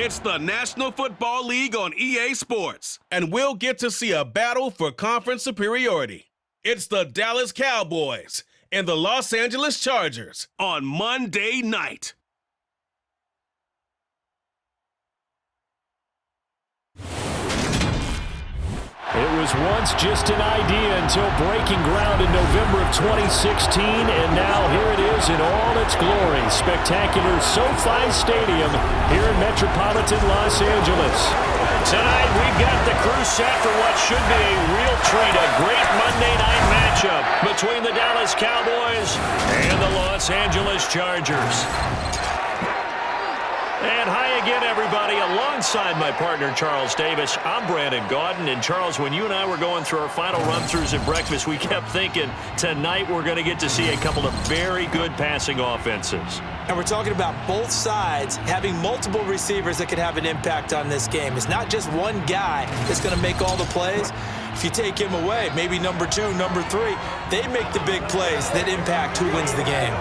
It's the National Football League on EA Sports, and we'll get to see a battle for conference superiority. It's the Dallas Cowboys and the Los Angeles Chargers on Monday night. It was once just an idea until breaking ground in November of 2016, and now here it is in all its glory. Spectacular SoFi Stadium here in metropolitan Los Angeles. Tonight we've got the crew set for what should be a real treat, a great Monday night matchup between the Dallas Cowboys and the Los Angeles Chargers. And hi again, everybody. Alongside my partner, Charles Davis, I'm Brandon Gaudin. And, Charles, when you and I were going through our final run-throughs at breakfast, we kept thinking tonight we're going to get to see a couple of very good passing offenses. And we're talking about both sides having multiple receivers that could have an impact on this game. It's not just one guy that's going to make all the plays. If you take him away, maybe number 2, number 3, they make the big plays that impact who wins the game.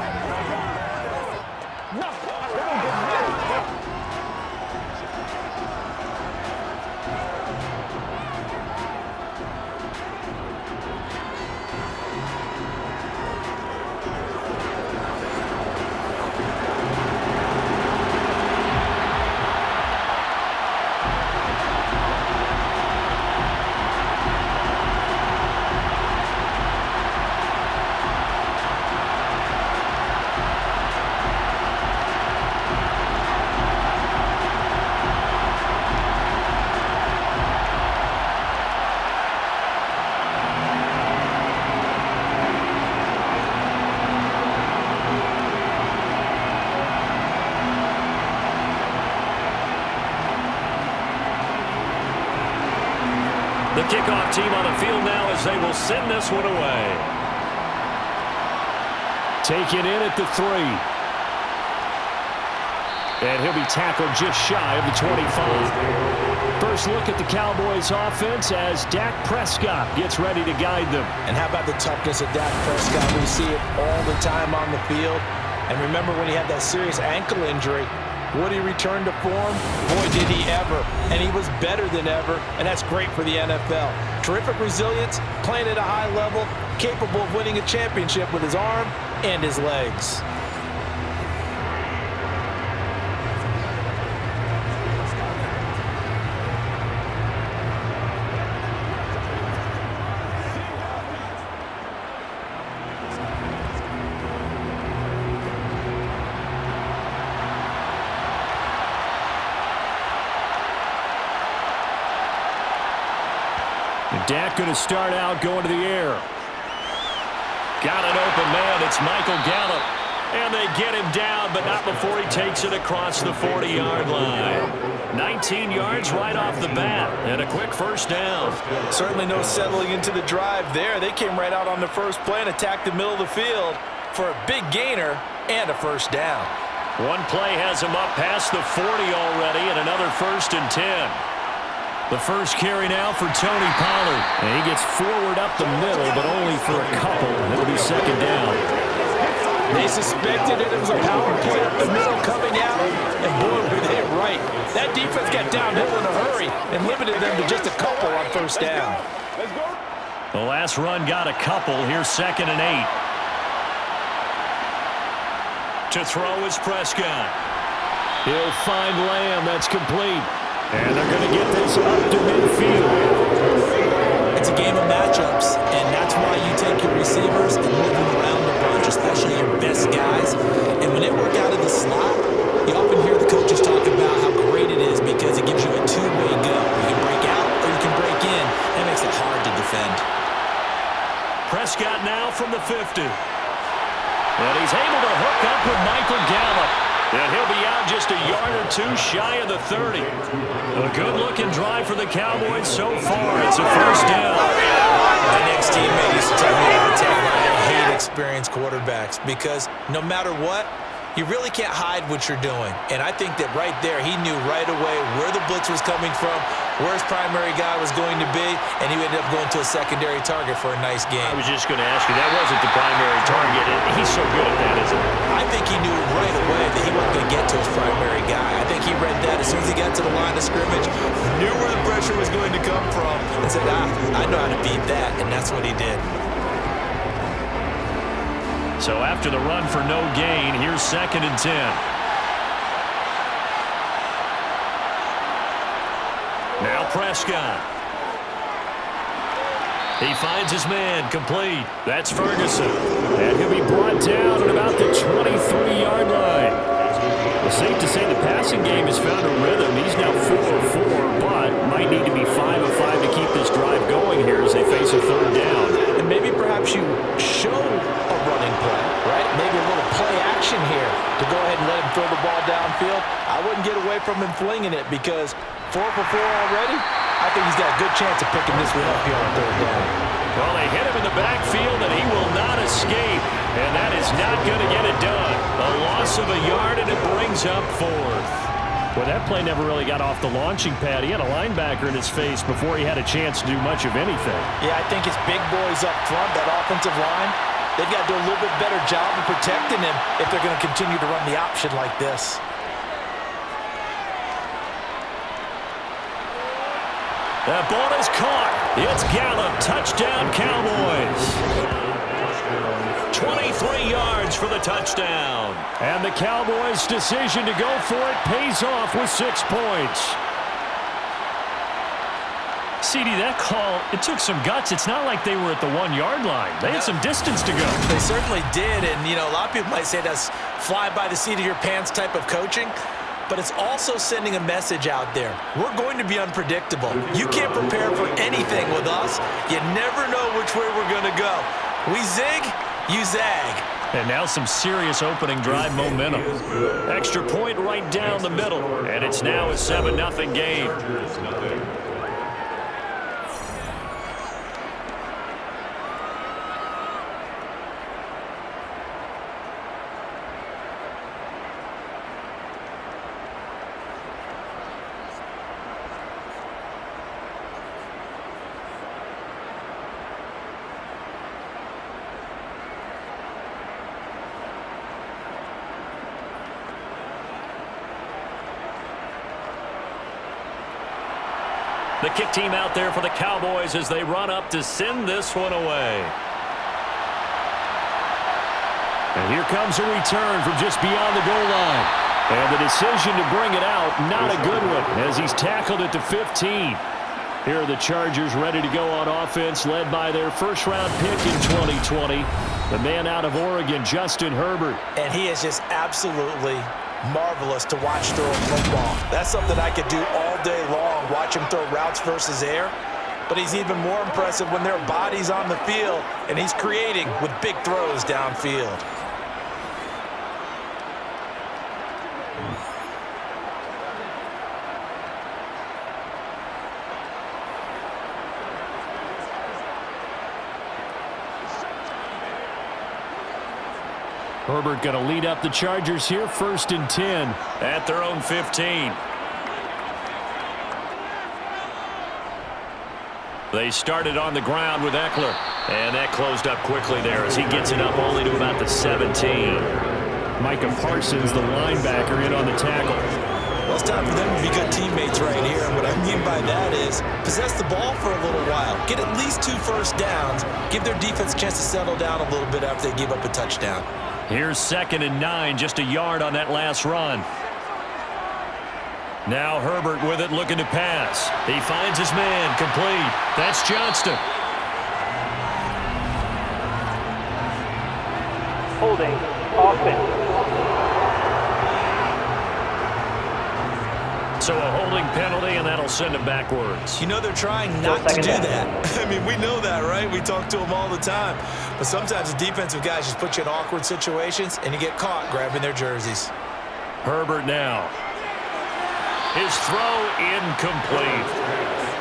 The kickoff team on the field now as they will send this one away. Taken in at the 3. And he'll be tackled just shy of the 25. First look at the Cowboys offense as Dak Prescott gets ready to guide them. And how about the toughness of Dak Prescott? We see it all the time on the field. And remember when he had that serious ankle injury, would he return to form? Boy, did he ever. And he was better than ever, and that's great for the NFL. Terrific resilience, playing at a high level, capable of winning a championship with his arm and his legs. Dak going to start out going to the air. Got an open man. It's Michael Gallup. And they get him down, but not before he takes it across the 40-yard line. 19 yards right off the bat, and a quick first down. Certainly no settling into the drive there. They came right out on the first play and attacked the middle of the field for a big gainer and a first down. One play has him up past the 40 already, and another 1st and 10. The first carry now for Tony Pollard. And he gets forward up the middle, but only for a couple. It'll be second down. They suspected it was a power play up the middle coming out, and boy, were they right. That defense got downhill in a hurry and limited them to just a couple on first down. The last run got a couple. Here's 2nd and 8. To throw is Prescott. He'll find Lamb. That's complete. And they're going to get this up to midfield. It's a game of matchups, and that's why you take your receivers and move them around the bunch, especially your best guys. And when they work out of the slot, you often hear the coaches talk about how great it is because it gives you a two-way go. You can break out or you can break in. That makes it hard to defend. Prescott now from the 50. And he's able to hook up with Michael Gallup. And he'll be out just a yard or 2 shy of the 30. A good-looking drive for the Cowboys so far. It's a first down. My next teammate used to tell me all the time, I hate experienced quarterbacks because no matter what, you really can't hide what you're doing. And I think that right there, he knew right away where the blitz was coming from, where his primary guy was going to be, and he ended up going to a secondary target for a nice game. I was just going to ask you, that wasn't the primary target. He's so good at that, isn't he? I think he knew right away that he wasn't going to get to his primary guy. I think he read that as soon as he got to the line of scrimmage, knew where the pressure was going to come from, and said, I know how to beat that, and that's what he did. So after the run for no gain, here's 2nd and 10. Now Prescott. He finds his man, complete. That's Ferguson. And he'll be brought down at about the 23-yard line. It's safe to say the passing game has found a rhythm. He's now 4 of 4, but might need to be 5 of 5 to keep this drive going here as they face a 3rd down. And maybe perhaps you show a running play, right? Maybe a little play action here to go ahead and let him throw the ball downfield. I wouldn't get away from him flinging it because 4 for 4 already, I think he's got a good chance of picking this one up here on 3rd down. Well, they hit him in the backfield, and he will not escape. And that is not going to get it done. A loss of a yard, and it brings up 4th. Well, that play never really got off the launching pad. He had a linebacker in his face before he had a chance to do much of anything. Yeah, I think his big boys up front, that offensive line, they've got to do a little bit better job of protecting him if they're going to continue to run the option like this. That ball is caught. It's Gallup. Touchdown, Cowboys. 23 yards for the touchdown. And the Cowboys' decision to go for it pays off with 6 points. CD, that call, it took some guts. It's not like they were at the 1-yard line. They had some distance to go. They certainly did, and, you know, a lot of people might say that's fly by the seat of your pants type of coaching. But it's also sending a message out there. We're going to be unpredictable. You can't prepare for anything with us. You never know which way we're going to go. We zig, you zag. And now some serious opening drive momentum. Extra point right down the middle. And it's now a 7-0 game. The kick team out there for the Cowboys as they run up to send this one away. And here comes a return from just beyond the goal line. And the decision to bring it out, not a good one, as he's tackled at the 15. Here are the Chargers ready to go on offense, led by their first-round pick in 2020, the man out of Oregon, Justin Herbert. And he is just absolutely marvelous to watch throw football. That's something I could do all day long, watch him throw routes versus air. But he's even more impressive when there are bodies on the field, and he's creating with big throws downfield. Herbert going to lead up the Chargers here, 1st and 10. At their own 15. They started on the ground with Eckler. And that closed up quickly there as he gets it up only to about the 17. Micah Parsons, the linebacker, in on the tackle. Well, it's time for them to be good teammates right here. And what I mean by that is possess the ball for a little while. Get at least 2 first downs. Give their defense a chance to settle down a little bit after they give up a touchdown. Here's 2nd and 9, just a yard on that last run. Now Herbert with it, looking to pass. He finds his man, complete. That's Johnston. Holding, offense. So a holding penalty, and that'll send him backwards. You know they're trying not to do that. I mean, we know that, right? We talk to them all the time. But sometimes the defensive guys just put you in awkward situations, and you get caught grabbing their jerseys. Herbert now. His throw incomplete.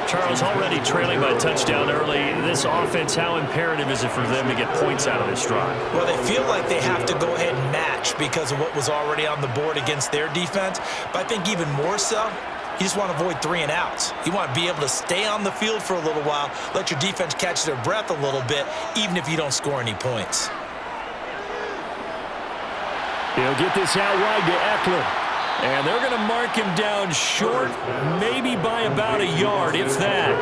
Charles, already trailing by a touchdown early. This offense, how imperative is it for them to get points out of this drive? Well, they feel like they have to go ahead and match because of what was already on the board against their defense. But I think even more so, You just want to avoid 3 and outs. You want to be able to stay on the field for a little while, let your defense catch their breath a little bit, even if you don't score any points. He'll get this out wide to Eckler. And they're going to mark him down short, maybe by about a yard, if that.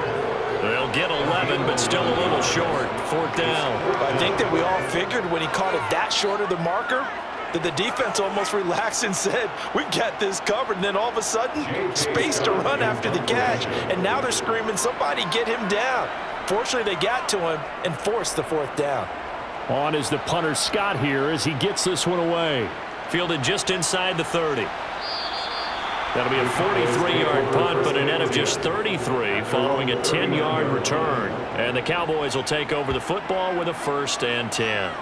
They'll get 11, but still a little short. 4th down. I think that we all figured when he caught it that short of the marker, that the defense almost relaxed and said, we've got this covered. And then all of a sudden, space to run after the catch. And now they're screaming, somebody get him down. Fortunately, they got to him and forced the 4th down. On is the punter Scott here as he gets this one away. Fielded just inside the 30. That'll be a 43-yard punt, but a net of just 33 following a 10-yard return. And the Cowboys will take over the football with a 1st and 10.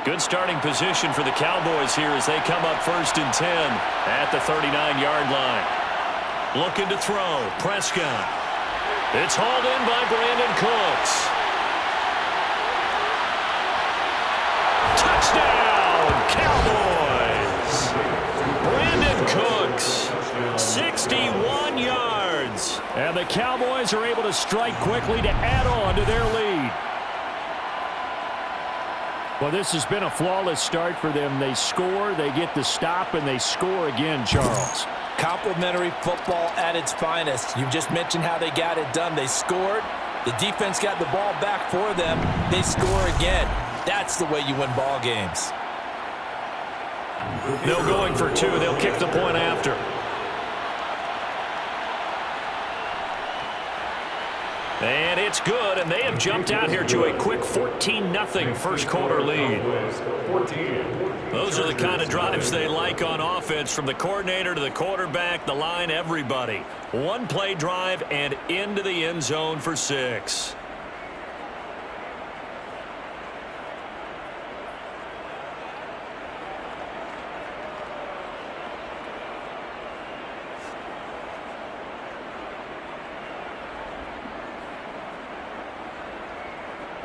Good starting position for the Cowboys here as they come up 1st and 10 at the 39-yard line. Looking to throw. Prescott. It's hauled in by Brandon Cooks. Touchdown, Cowboys! Brandon Cooks, 61 yards. And the Cowboys are able to strike quickly to add on to their lead. Well, this has been a flawless start for them. They score, they get the stop, and they score again, Charles. Complimentary football at its finest. You just mentioned how they got it done. They scored. The defense got the ball back for them. They score again. That's the way you win ball games. They'll going for 2. They'll kick the point after. And it's good, and they have jumped out here to a quick 14-0 first quarter lead. Those are the kind of drives they like on offense, from the coordinator to the quarterback, the line, everybody. 1-play drive and into the end zone for 6.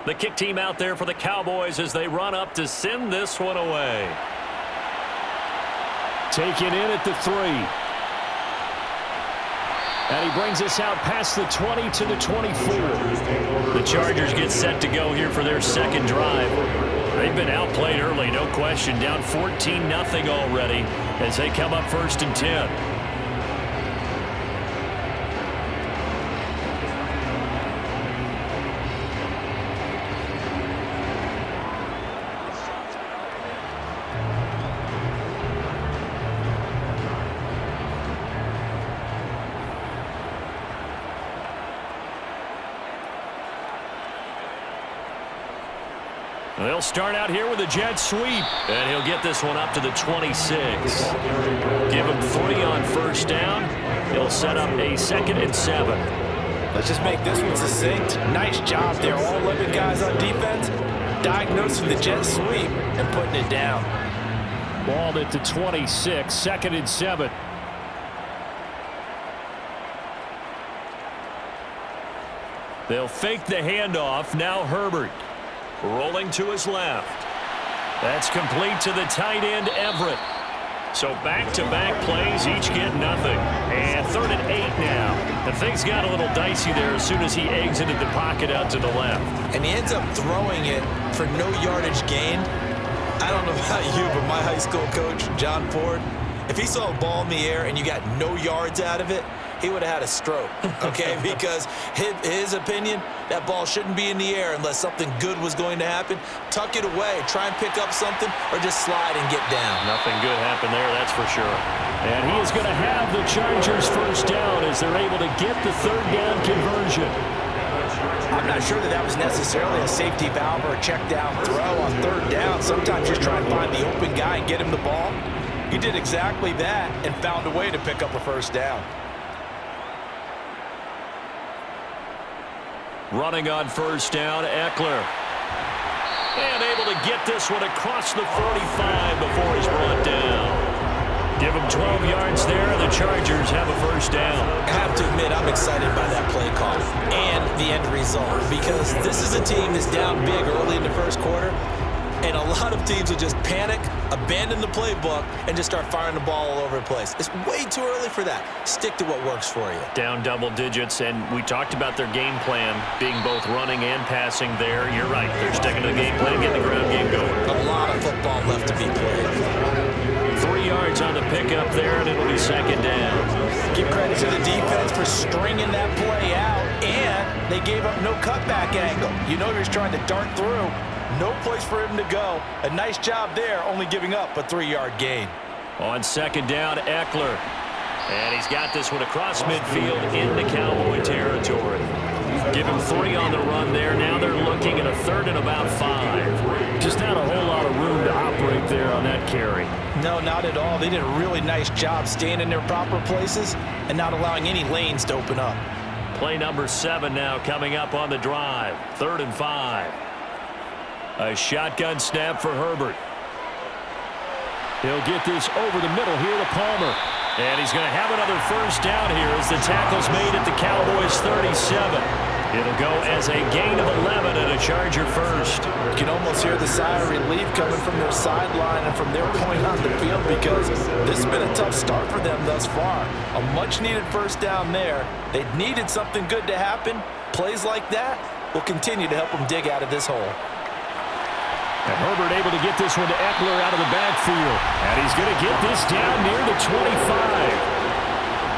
The kick team out there for the Cowboys as they run up to send this one away. Taken in at the 3. And he brings us out past the 20 to the 24. The Chargers get set to go here for their second drive. They've been outplayed early, no question. Down 14-0 already as they come up 1st and 10. They'll start out here with a jet sweep. And he'll get this one up to the 26. Give him 3 on 1st down. He'll set up a 2nd and 7. Let's just make this one succinct. Nice job there. All 11 guys on defense diagnosing the jet sweep and putting it down. Balled at the 26, 2nd and 7. They'll fake the handoff. Now Herbert. Rolling to his left. That's complete to the tight end, Everett. So back-to-back plays, each get nothing. And 3rd and 8 now. And things got a little dicey there as soon as he exited the pocket out to the left. And he ends up throwing it for no yardage gained. I don't know about you, but my high school coach, John Ford, if he saw a ball in the air and you got no yards out of it, he would have had a stroke, okay? Because his opinion, that ball shouldn't be in the air unless something good was going to happen. Tuck it away, try and pick up something, or just slide and get down. Nothing good happened there, that's for sure. And he is going to have the Chargers 1st down as they're able to get the 3rd down conversion. I'm not sure that was necessarily a safety valve or a check down throw on 3rd down. Sometimes just try and find the open guy and get him the ball. He did exactly that and found a way to pick up a 1st down. Running on 1st down, Eckler. And able to get this one across the 45 before he's brought down. Give him 12 yards there, and the Chargers have a first down. I have to admit, I'm excited by that play call and the end result, because this is a team that's down big early in the first quarter, and a lot of teams will just panic, abandon the playbook, and just start firing the ball all over the place. It's way too early for that. Stick to what works for you. Down double digits, and we talked about their game plan being both running and passing there. You're right. They're sticking to the game plan, getting the ground game going. A lot of football left to be played. 3 yards on the pickup there, and it'll be second down. Give credit to the defense for stringing that play out, and they gave up no cutback angle. You know he was trying to dart through. No place for him to go. A nice job there, only giving up a 3-yard gain. On second down, Eckler. And he's got this one across midfield into Cowboy territory. Give him 3 on the run there. Now they're looking at a 3rd and about 5. Just not a whole lot of room to operate there on that carry. No, not at all. They did a really nice job staying in their proper places and not allowing any lanes to open up. Play number 7 now coming up on the drive. 3rd and 5. A shotgun snap for Herbert. He'll get this over the middle here to Palmer. And he's going to have another first down here as the tackle's made at the Cowboys 37. It'll go as a gain of 11 and a Charger first. You can almost hear the sigh of relief coming from their sideline and from their point on the field, because this has been a tough start for them thus far. A much-needed first down there. They needed something good to happen. Plays like that will continue to help them dig out of this hole. And Herbert able to get this one to Eckler out of the backfield. And he's going to get this down near the 25.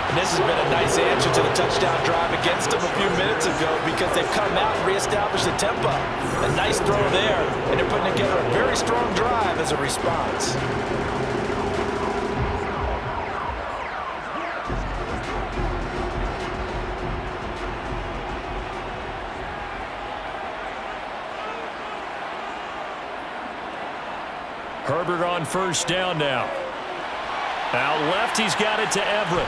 And this has been a nice answer to the touchdown drive against them a few minutes ago, because they've come out and reestablished the tempo. A nice throw there, and they're putting together a very strong drive as a response. Herbert on first down now. Out left, he's got it to Everett.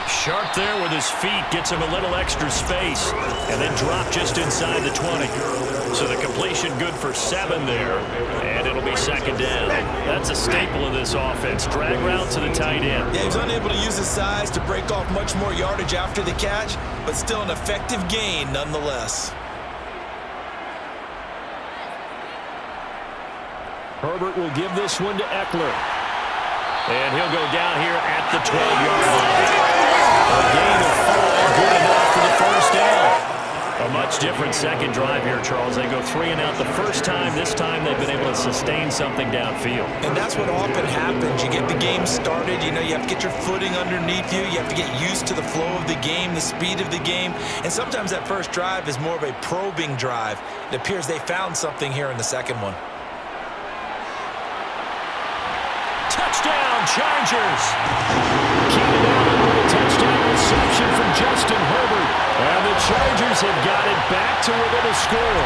Sharp there with his feet, gets him a little extra space, and then drop just inside the 20. So the completion good for 7 there, and it'll be second down. That's a staple of this offense. Drag route to the tight end. Yeah, he was unable to use his size to break off much more yardage after the catch, but still an effective gain nonetheless. Herbert will give this one to Eckler. And he'll go down here at the 12-yard line. A gain of 4, good enough for the first down. A much different second drive here, Charles. They go 3 and out the first time. This time they've been able to sustain something downfield. And that's what often happens. You get the game started. You know, you have to get your footing underneath you. You have to get used to the flow of the game, the speed of the game. And sometimes that first drive is more of a probing drive. It appears they found something here in the second one. Touchdown, Chargers! Keenan Allen with a touchdown reception from Justin Herbert. And the Chargers have got it back to within a score.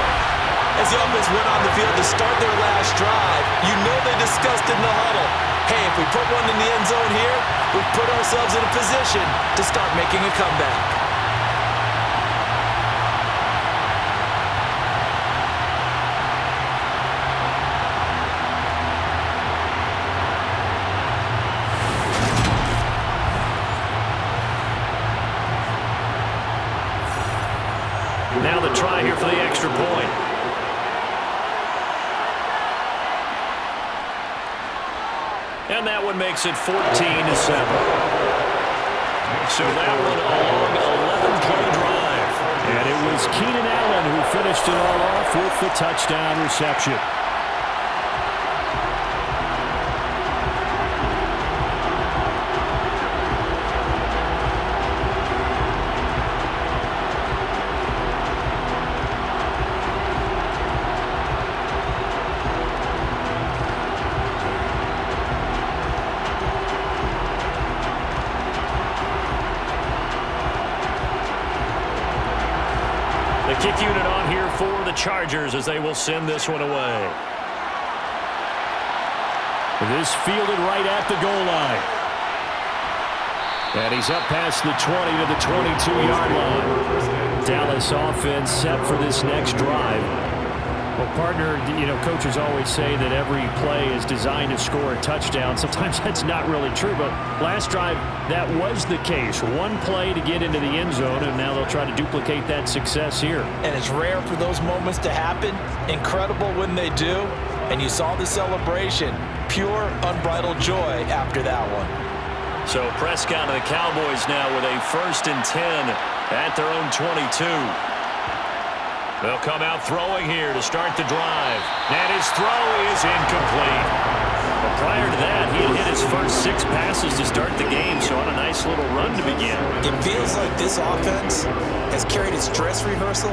As the offense went on the field to start their last drive, you know they discussed in the huddle, hey, if we put one in the end zone here, we've put ourselves in a position to start making a comeback. Now the try here for the extra point. And that one makes it 14-7. So that one a long 11-play drive. And it was Keenan Allen who finished it all off with the touchdown reception. Kick unit on here for the Chargers as they will send this one away. This fielded right at the goal line. And he's up past the 20 to the 22-yard line. Dallas offense set for this next drive. Well, Partner, coaches always say that every play is designed to score a touchdown. Sometimes that's not really true, but last drive, that was the case. One play to get into the end zone, and now they'll try to duplicate that success here. And it's rare for those moments to happen. Incredible when they do. And you saw the celebration. Pure, unbridled joy after that one. So Prescott and the Cowboys now with a 1st and 10 at their own 22. They'll come out throwing here to start the drive. And his throw is incomplete. But prior to that, he had hit his first 6 passes to start the game, so on a nice little run to begin. It feels like this offense has carried its dress rehearsal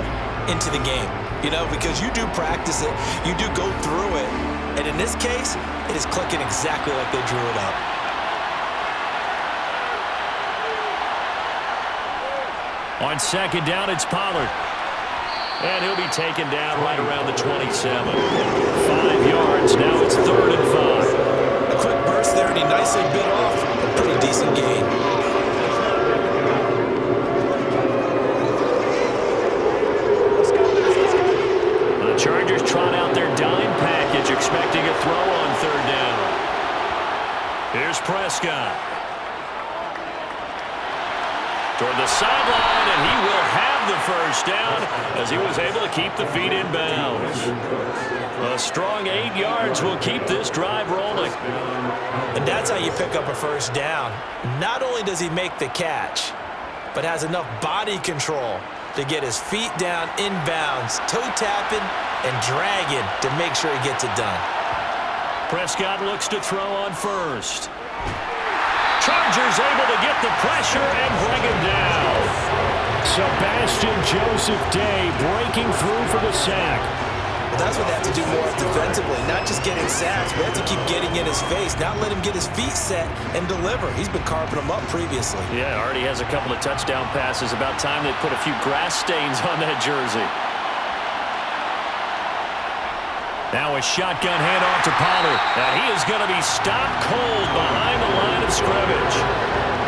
into the game. Because you do practice it, you do go through it, and in this case, it is clicking exactly like they drew it up. On 2nd down, it's Pollard. And he'll be taken down right around the 27. 5 yards, now it's 3rd and 5. A quick burst there, and he nicely bit off a pretty decent gain. The Chargers trot out their dime package, expecting a throw on 3rd down. Here's Prescott. Toward the sideline, and he will have the 1st down as he was able to keep the feet in bounds. A strong 8 yards will keep this drive rolling. And that's how you pick up a 1st down. Not only does he make the catch, but has enough body control to get his feet down in bounds, toe tapping and dragging to make sure he gets it done. Prescott looks to throw on 1st. Chargers able to get the pressure and bring him down. Sebastian Joseph Day breaking through for the sack. Well, that's what they have to do more defensively, not just getting sacks, but they have to keep getting in his face, not let him get his feet set and deliver. He's been carving them up previously. Yeah, already has a couple of touchdown passes. About time they put a few grass stains on that jersey. Now a shotgun handoff to Pollard. And he is going to be stopped cold behind the line of scrimmage.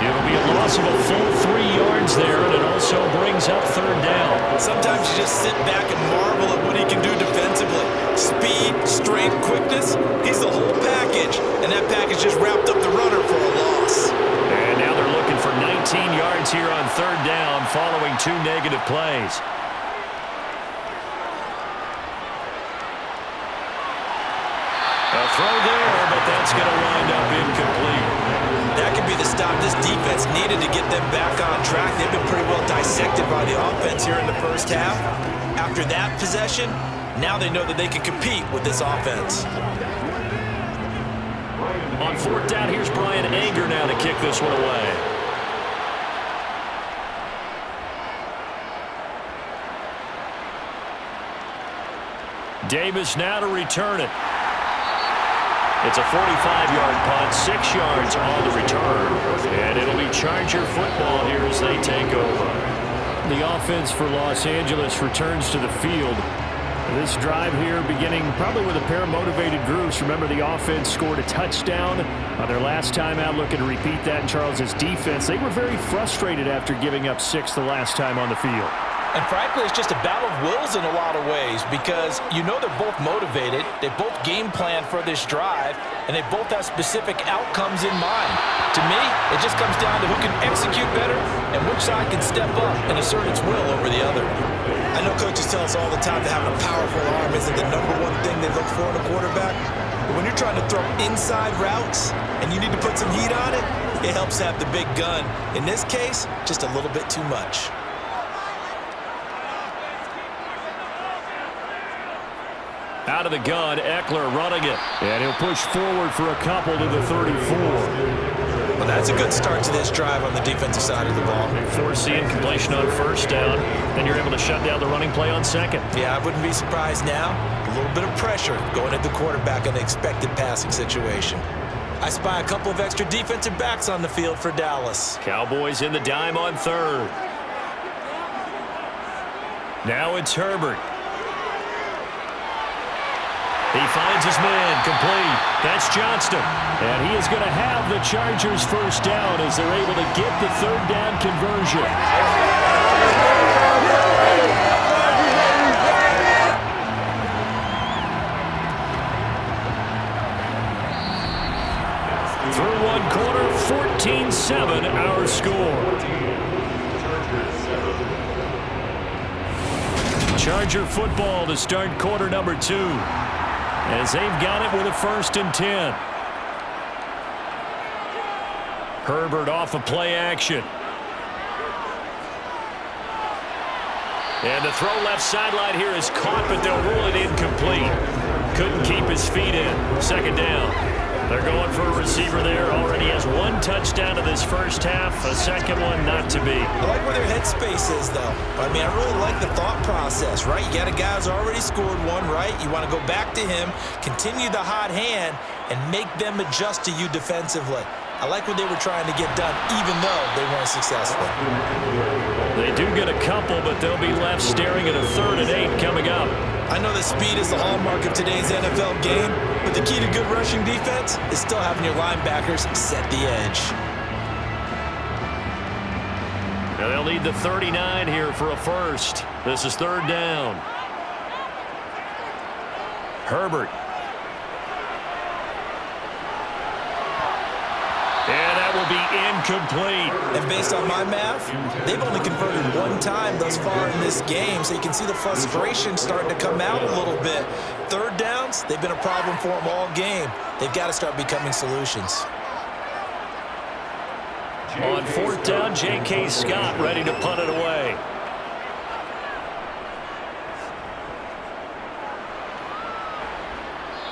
It'll be a loss of a full 3 yards there, and it also brings up 3rd down. Sometimes you just sit back and marvel at what he can do defensively. Speed, strength, quickness, he's the whole package. And that package just wrapped up the runner for a loss. And now they're looking for 19 yards here on 3rd down following 2 negative plays. A throw there, but that's going to wind up incomplete. That could be the stop this defense needed to get them back on track. They've been pretty well dissected by the offense here in the 1st half. After that possession, now they know that they can compete with this offense. On 4th down, here's Brian Anger now to kick this one away. Davis now to return it. It's a 45-yard punt, 6 yards on the return. And it'll be Charger football here as they take over. The offense for Los Angeles returns to the field. This drive here beginning probably with a pair of motivated groups. Remember, the offense scored a touchdown on their last time out, looking to repeat that in Charles's defense. They were very frustrated after giving up 6 the last time on the field. And frankly, it's just a battle of wills in a lot of ways because they're both motivated, they both game plan for this drive, and they both have specific outcomes in mind. To me, it just comes down to who can execute better and which side can step up and assert its will over the other. I know coaches tell us all the time that having a powerful arm isn't the #1 thing they look for in a quarterback, but when you're trying to throw inside routes and you need to put some heat on it, it helps have the big gun. In this case, just a little bit too much. Out of the gun, Eckler running it. And he'll push forward for a couple to the 34. Well, that's a good start to this drive on the defensive side of the ball. Force the incompletion on 1st down. Then you're able to shut down the running play on 2nd. Yeah, I wouldn't be surprised now. A little bit of pressure going at the quarterback on the expected passing situation. I spy a couple of extra defensive backs on the field for Dallas. Cowboys in the dime on 3rd. Now it's Herbert. He finds his man, complete. That's Johnston. And he is going to have the Chargers 1st down as they're able to get the 3rd down conversion. 27 our score. Charger football to start quarter number 2. As they've got it with a 1st and 10. Herbert off of play action. And the throw left sideline here is caught, but they'll rule it incomplete. Couldn't keep his feet in. 2nd down. They're going for a receiver there. Already has 1 touchdown in this first half. A 2nd one not to be. I like where their headspace is, though. I mean, I really like the thought process, right? You got a guy who's already scored 1, right? You want to go back to him, continue the hot hand, and make them adjust to you defensively. I like what they were trying to get done, even though they weren't successful. They do get a couple, but they'll be left staring at a 3rd and 8 coming up. I know that speed is the hallmark of today's NFL game, but the key to good rushing defense is still having your linebackers set the edge. Now they'll need the 39 here for a 1st. This is 3rd down. Herbert. And that will be incomplete. And based on my math, they've only converted 1 time thus far in this game, so you can see the frustration starting to come out a little bit. 3rd downs, they've been a problem for them all game. They've got to start becoming solutions. On 4th down, J.K. Scott ready to punt it away.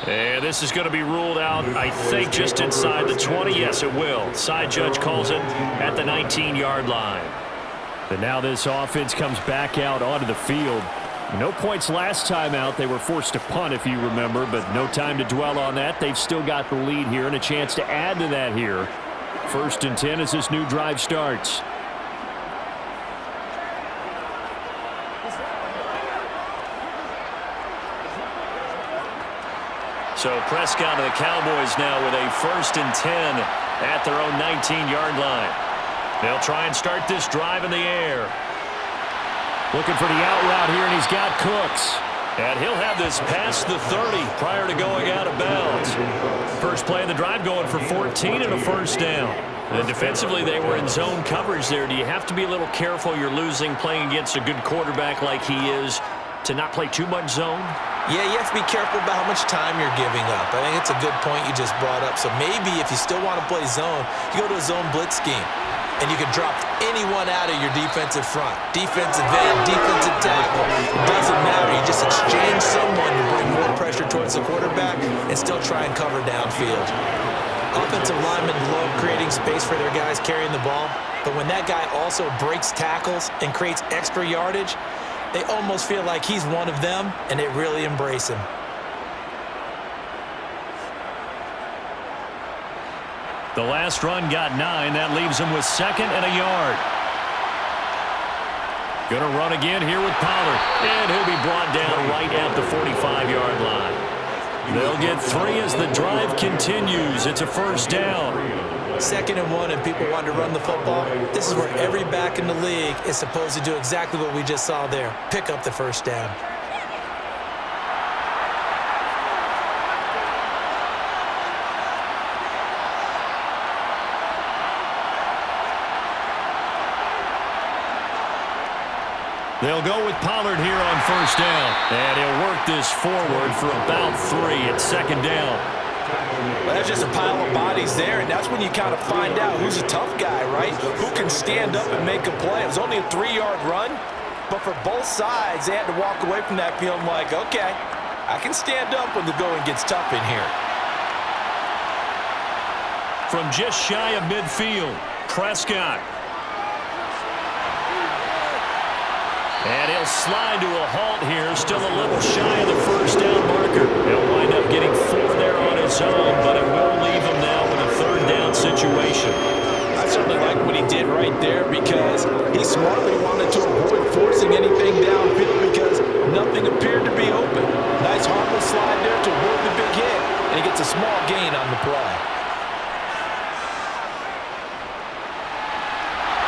And this is going to be ruled out, I think, just inside the 20. Yes, it will. Side judge calls it at the 19-yard line. And now this offense comes back out onto the field. No points last time out. They were forced to punt, if you remember, but no time to dwell on that. They've still got the lead here and a chance to add to that here. 1st and 10 as this new drive starts. So Prescott and the Cowboys now with a 1st and 10 at their own 19-yard line. They'll try and start this drive in the air. Looking for the out route here, and he's got Cooks. And he'll have this past the 30 prior to going out of bounds. First play of the drive going for 14 and a 1st down. And defensively, they were in zone coverage there. Do you have to be a little careful? You're losing playing against a good quarterback like he is to not play too much zone? Yeah, you have to be careful about how much time you're giving up. I think it's a good point you just brought up. So maybe if you still want to play zone, you go to a zone blitz scheme. And you can drop anyone out of your defensive front. Defensive end, defensive tackle. It doesn't matter. You just exchange someone to bring more pressure towards the quarterback and still try and cover downfield. Offensive linemen love creating space for their guys carrying the ball. But when that guy also breaks tackles and creates extra yardage, they almost feel like he's one of them, and they really embrace him. The last run got 9. That leaves him with 2nd and a yard. Going to run again here with Pollard. And he'll be brought down right at the 45-yard line. They'll get 3 as the drive continues. It's a 1st down. 2nd and 1, and people want to run the football. This is where every back in the league is supposed to do exactly what we just saw there. Pick up the 1st down. They'll go with Pollard here on 1st down. And he'll work this forward for about 3 at 2nd down. Well, there's just a pile of bodies there, and that's when you kind of find out who's a tough guy, right? Who can stand up and make a play. It was only a 3-yard run, but for both sides, they had to walk away from that feeling like, okay, I can stand up when the going gets tough in here. From just shy of midfield, Prescott. And he'll slide to a halt here, still a little shy of the 1st down marker. He'll wind up getting 4 there on his own, but it will leave him now with a 3rd down situation. I certainly like what he did right there because he smartly wanted to avoid forcing anything downfield because nothing appeared to be open. Nice harmless slide there to avoid the big hit, and he gets a small gain on the play.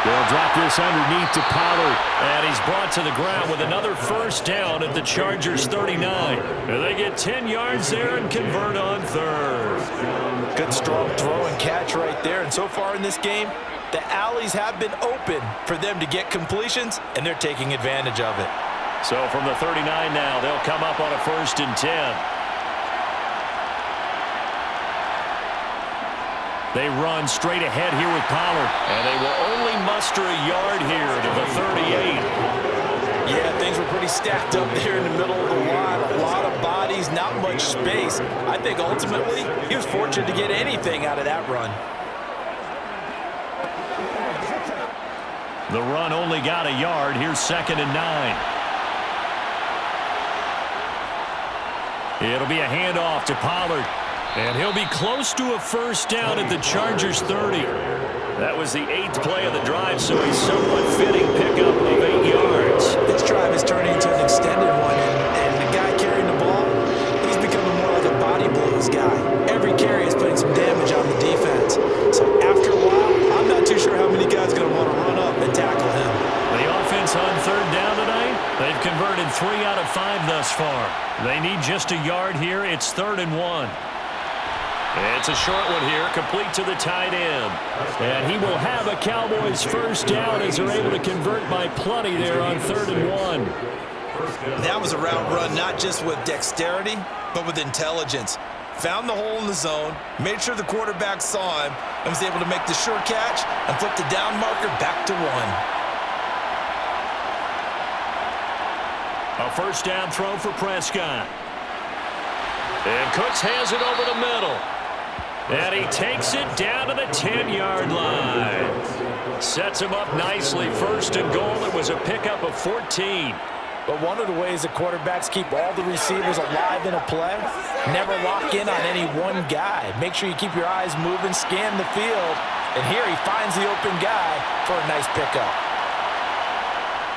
They'll drop this underneath to Pollard. And he's brought to the ground with another 1st down at the Chargers' 39. And they get 10 yards there and convert on 3rd. Good strong throw and catch right there. And so far in this game, the alleys have been open for them to get completions, and they're taking advantage of it. So from the 39 now, they'll come up on a 1st and 10. They run straight ahead here with Pollard, and they will only muster a yard here to the 38. Yeah, things were pretty stacked up there in the middle of the line. A lot of bodies, not much space. I think ultimately he was fortunate to get anything out of that run. The run only got a yard. Here's 2nd and 9. It'll be a handoff to Pollard. And he'll be close to a 1st down at the Chargers' 30. That was the 8th play of the drive, so a somewhat fitting pickup of 8 yards. This drive is turning into an extended one, and the guy carrying the ball, he's becoming more like a body blows guy. Every carry is putting some damage on the defense. So after a while, I'm not too sure how many guys are going to want to run up and tackle him. The offense on 3rd down tonight, they've converted 3 out of 5 thus far. They need just a yard here. It's 3rd and 1. It's a short one here, complete to the tight end. And he will have a Cowboys 1st down as they're able to convert by plenty there on 3rd and 1. That was a route run not just with dexterity, but with intelligence. Found the hole in the zone, made sure the quarterback saw him, and was able to make the sure catch and flip the down marker back to 1. A 1st down throw for Prescott. And Cooks has it over the middle. And he takes it down to the 10-yard line. Sets him up nicely. 1st and goal. It was a pickup of 14. But one of the ways that quarterbacks keep all the receivers alive in a play, never lock in on any one guy. Make sure you keep your eyes moving, scan the field. And here he finds the open guy for a nice pickup.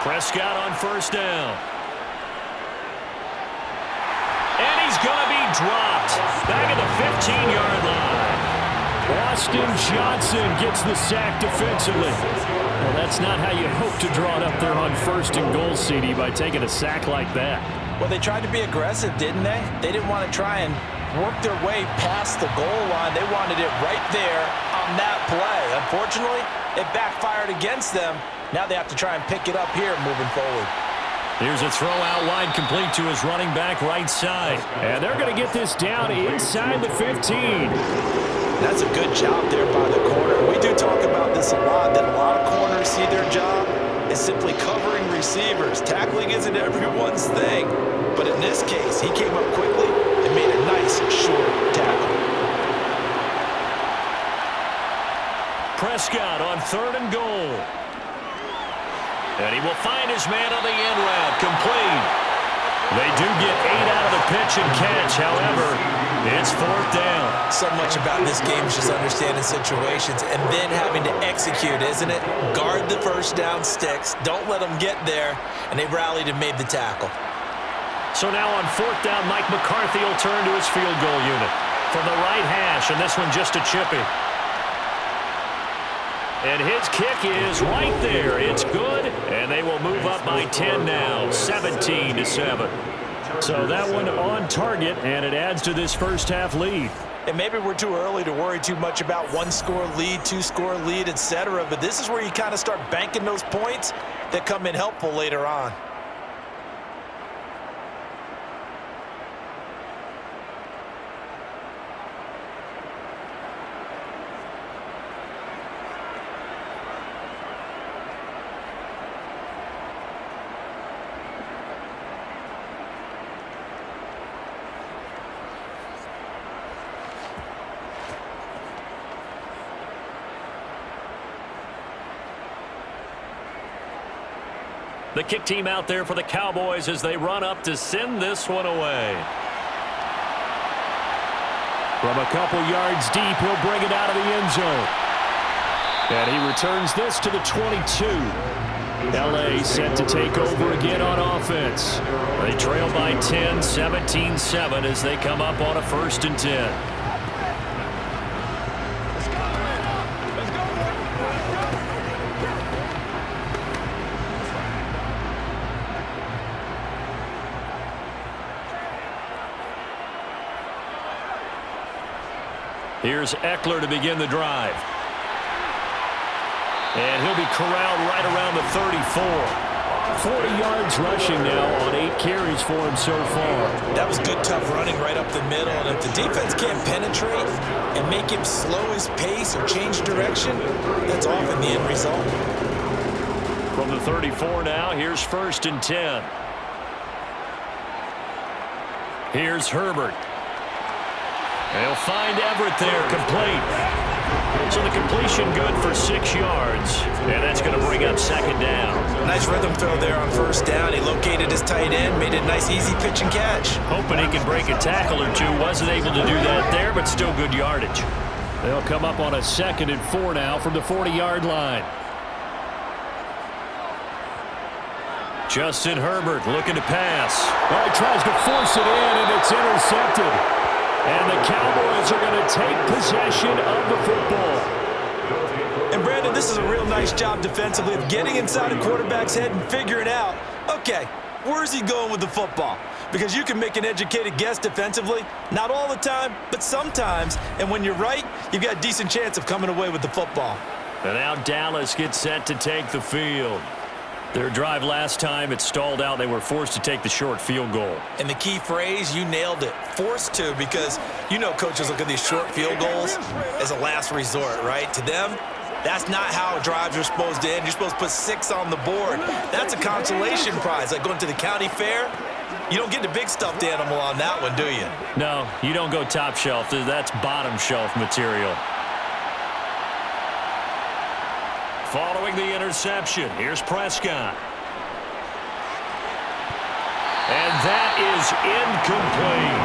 Prescott on 1st down. And he's going to be dropped. Back at the 15-yard line. Austin Johnson gets the sack defensively. Well, that's not how you hope to draw it up there on 1st and goal, CD, by taking a sack like that. Well, they tried to be aggressive, didn't they? They didn't want to try and work their way past the goal line. They wanted it right there on that play. Unfortunately, it backfired against them. Now they have to try and pick it up here moving forward. Here's a throw out wide, complete to his running back right side. And they're going to get this down inside the 15. That's a good job there by the corner. We do talk about this a lot, that a lot of corners see their job is simply covering receivers. Tackling isn't everyone's thing. But in this case, he came up quickly and made a nice short tackle. Prescott on 3rd and goal. And he will find his man on the end route, complete. They do get 8 out of the pitch and catch. However, it's 4th down. So much about this game is just understanding situations and then having to execute, isn't it? Guard the 1st down sticks. Don't let them get there. And they rallied and made the tackle. So now on 4th down, Mike McCarthy will turn to his field goal unit. From the right hash, and this one just a chippy. And his kick is right there. It's good, and they will move up by 10 now, 17-7. So that one on target, and it adds to this 1st half lead. And maybe we're too early to worry too much about 1-score lead, 2-score lead, etc. But this is where you kind of start banking those points that come in helpful later on. The kick team out there for the Cowboys as they run up to send this one away. From a couple yards deep, he'll bring it out of the end zone. And he returns this to the 22. L.A. set to take over again on offense. They trail by 10, 17-7 as they come up on a 1st and 10. Here's Eckler to begin the drive. And he'll be corralled right around the 34. 40 yards rushing now on 8 carries for him so far. That was good, tough running right up the middle. And if the defense can't penetrate and make him slow his pace or change direction, that's often the end result. From the 34 now, here's 1st and 10. Here's Herbert. They'll find Everett there, complete. So the completion good for 6 yards, and that's going to bring up 2nd down. Nice rhythm throw there on 1st down. He located his tight end, made it a nice, easy pitch and catch. Hoping he could break a tackle or two. Wasn't able to do that there, but still good yardage. They'll come up on a 2nd and 4 now from the 40-yard line. Justin Herbert looking to pass. Well, he tries to force it in, and it's intercepted. And the Cowboys are going to take possession of the football. And, Brandon, this is a real nice job defensively of getting inside a quarterback's head and figuring out, okay, where's he going with the football? Because you can make an educated guess defensively, not all the time, but sometimes. And when you're right, you've got a decent chance of coming away with the football. And now Dallas gets set to take the field. Their drive last time, it stalled out. They were forced to take the short field goal. And the key phrase, you nailed it, forced to, because you know coaches look at these short field goals as a last resort, right? To them, that's not how drives are supposed to end. You're supposed to put 6 on the board. That's a consolation prize, like going to the county fair. You don't get the big stuffed animal on that one, do you? No, you don't go top shelf. That's bottom shelf material. Following the interception, here's Prescott. And that is incomplete.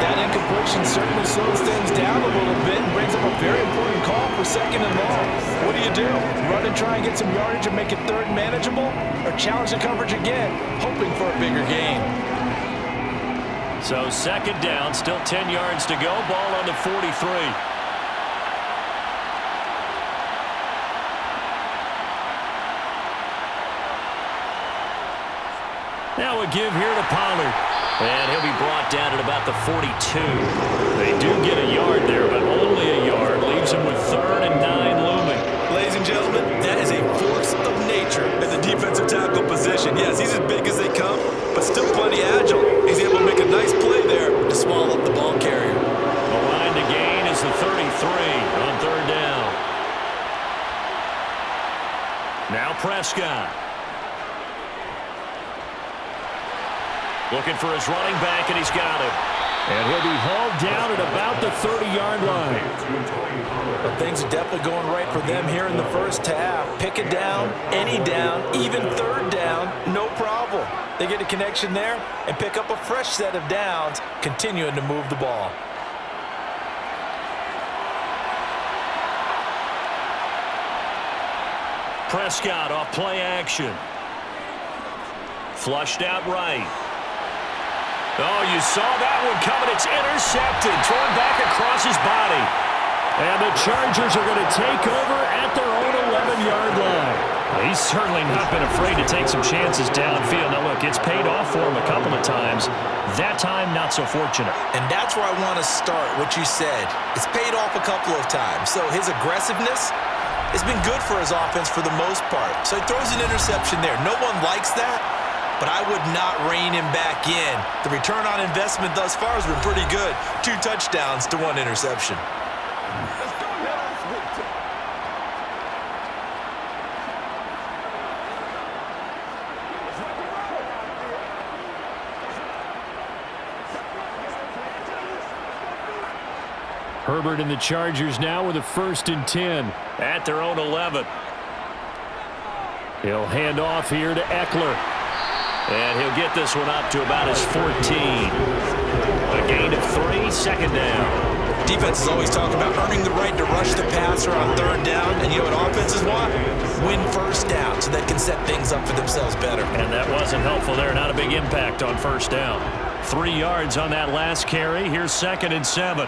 That incompletion certainly slows things down a little bit and brings up a very important call for 2nd and long. What do? Run and try and get some yardage and make it 3rd manageable? Or challenge the coverage again, hoping for a bigger gain? So 2nd down, still 10 yards to go. Ball on the 43. Now a give here to Pollard. And he'll be brought down at about the 42. They do get a yard there, but only a yard. Leaves him with 3rd and 9 looming. Ladies and gentlemen, that is a force of nature in the defensive tackle position. Yes, he's as big as they come, but still plenty agile. He's able to make a nice play there to swallow up the ball carrier. The line to gain is the 33 on 3rd down. Now Prescott. Looking for his running back, and he's got him. And he'll be hauled down at about the 30-yard line. But things are definitely going right for them here in the first half. Pick it down, any down, even 3rd down, no problem. They get a connection there and pick up a fresh set of downs, continuing to move the ball. Prescott off play action. Flushed out right. Oh, you saw that one coming. It's intercepted. Thrown back across his body. And the Chargers are going to take over at their own 11-yard line. He's certainly not been afraid to take some chances downfield. Now, look, it's paid off for him a couple of times. That time, not so fortunate. And that's where I want to start, what you said. It's paid off a couple of times. So his aggressiveness has been good for his offense for the most part. So he throws an interception there. No one likes that, but I would not rein him back in. The return on investment thus far has been pretty good. 2 touchdowns to 1 interception. Herbert and the Chargers now with a 1st and 10. At their own 11. He'll hand off here to Eckler. And he'll get this one up to about his 14. A gain of 3, 2nd down. Defense is always talking about earning the right to rush the passer on 3rd down. And you know what offenses want? Win 1st down so they can set things up for themselves better. And that wasn't helpful there. Not a big impact on 1st down. 3 yards on that last carry. Here's 2nd and 7.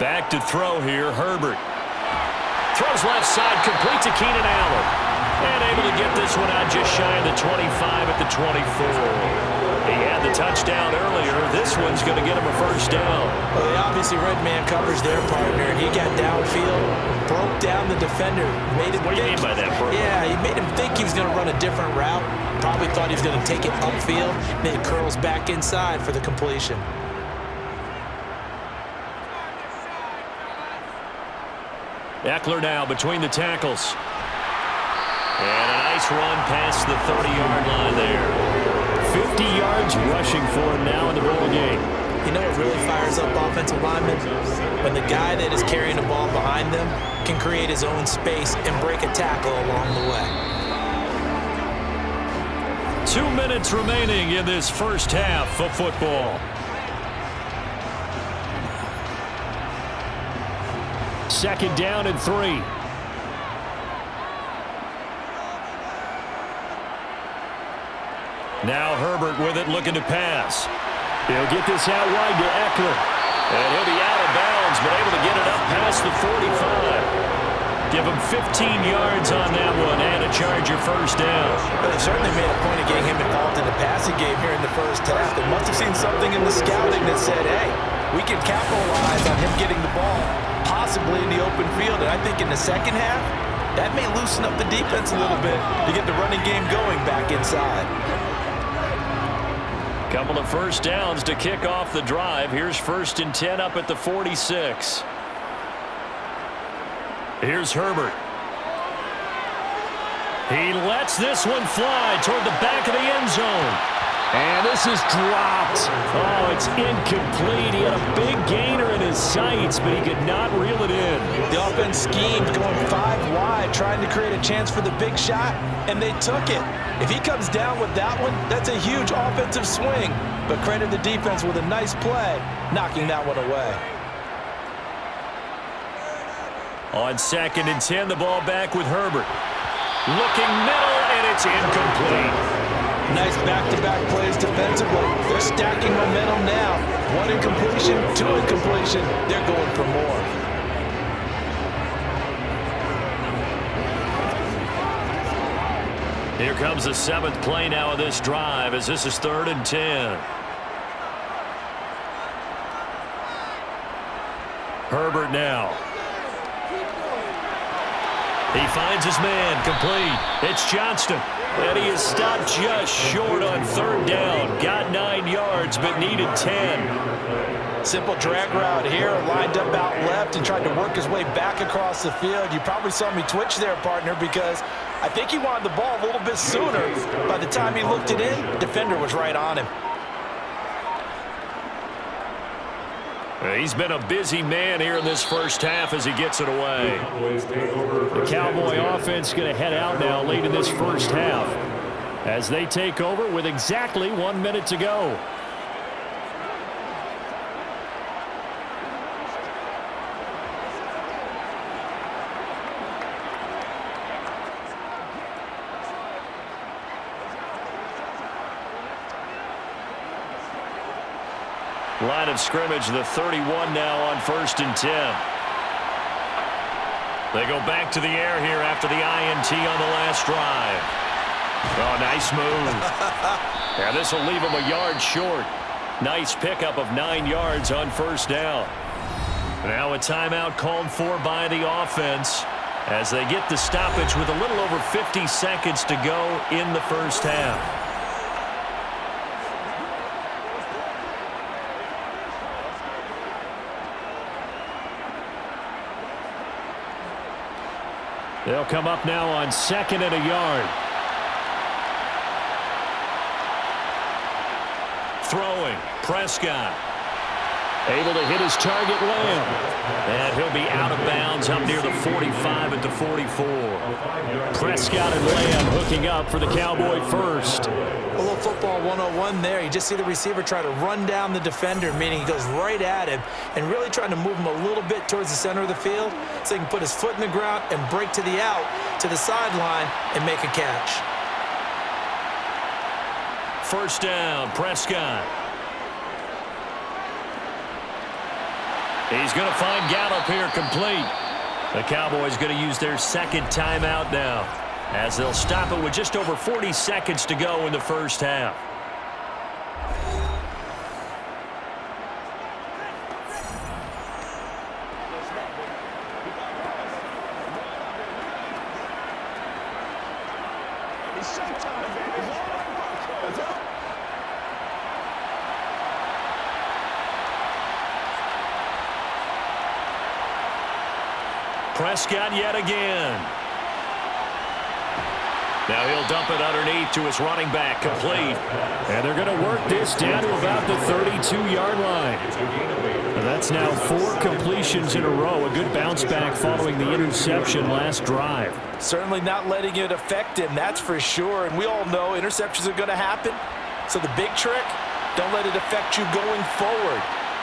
Back to throw here, Herbert. Throws left side, complete to Keenan Allen. And able to get this one out just shy of the 25 at the 24. He had the touchdown earlier. This one's going to get him a first down. Well, they obviously read man coverage their partner, and he got downfield, broke down the defender. Made him what do you mean by that, bro? Yeah, he made him think he was going to run a different route. Probably thought he was going to take it upfield. Then it curls back inside for the completion. Eckler now between the tackles. And a nice run past the 30-yard line there. 50 yards rushing for him now in the ball game. You know what really fires up offensive linemen? When the guy that is carrying the ball behind them can create his own space and break a tackle along the way. 2 minutes remaining in this first half of football. Second down and 3. Now Herbert with it, looking to pass. He'll get this out wide to Eckler. And he'll be out of bounds, but able to get it up past the 45. Give him 15 yards on that one and a Charger first down. But they certainly made a point of getting him involved in the passing game here in the first half. They must have seen something in the scouting that said, hey, we can capitalize on him getting the ball, possibly in the open field. And I think in the second half, that may loosen up the defense a little bit to get the running game going back inside. Couple of first downs to kick off the drive. Here's 1st and 10 up at the 46. Here's Herbert. He lets this one fly toward the back of the end zone. And this is dropped. Oh, it's incomplete. He had a big gainer in his sights, but he could not reel it in. The offense schemed, going 5 wide, trying to create a chance for the big shot, and they took it. If he comes down with that one, that's a huge offensive swing. But credit the defense with a nice play, knocking that one away. On 2nd and 10, the ball back with Herbert. Looking middle, and it's incomplete. Nice back-to-back plays defensively. They're stacking momentum now. 1 incompletion, 2 incompletion. They're going for more. Here comes the 7th play now of this drive as this is 3rd and 10. Herbert now. He finds his man, complete. It's Johnston. And he is stopped just short on 3rd down. Got 9 yards, but needed 10. Simple drag route here, lined up out left and tried to work his way back across the field. You probably saw me twitch there, partner, because I think he wanted the ball a little bit sooner. By the time he looked it in, defender was right on him. He's been a busy man here in this first half as he gets it away. The Cowboy offense going to head out now late in this first half as they take over with exactly 1 minute to go. Line of scrimmage, the 31 now on 1st and 10. They go back to the air here after the INT on the last drive. Oh, nice move. Yeah, this will leave them a yard short. Nice pickup of 9 yards on 1st down. Now a timeout called for by the offense as they get the stoppage with a little over 50 seconds to go in the first half. They'll come up now on 2nd and a yard. Throwing, Prescott. Able to hit his target, Lamb. And he'll be out of bounds up near the 45 at the 44. Prescott and Lamb hooking up for the Cowboy first. A little football 101 there. You just see the receiver try to run down the defender, meaning he goes right at him and really trying to move him a little bit towards the center of the field so he can put his foot in the ground and break to the out, to the sideline, and make a catch. First down, Prescott. He's going to find Gallup here complete. The Cowboys going to use their 2nd timeout now as they'll stop it with just over 40 seconds to go in the first half. Prescott yet again. Now he'll dump it underneath to his running back, complete. And they're going to work this down to about the 32-yard line. And that's now 4 completions in a row. A good bounce back following the interception last drive. Certainly not letting it affect him, that's for sure. And we all know interceptions are going to happen. So the big trick, don't let it affect you going forward.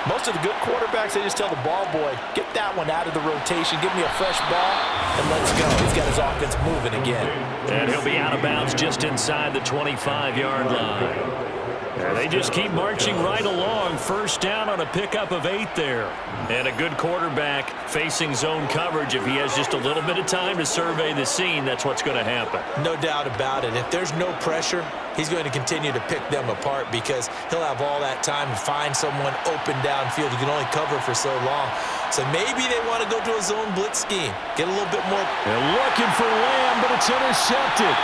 Most of the good quarterbacks, they just tell the ball boy, get that one out of the rotation, give me a fresh ball, and let's go. He's got his offense moving again. And he'll be out of bounds just inside the 25-yard line. And they just keep marching right along. First down on a pickup of 8 there. And a good quarterback facing zone coverage. If he has just a little bit of time to survey the scene, that's what's going to happen. No doubt about it. If there's no pressure, he's going to continue to pick them apart because he'll have all that time to find someone open downfield. You can only cover for so long. So maybe they want to go to a zone blitz scheme. Get a little bit more. They're looking for Lamb, but it's intercepted.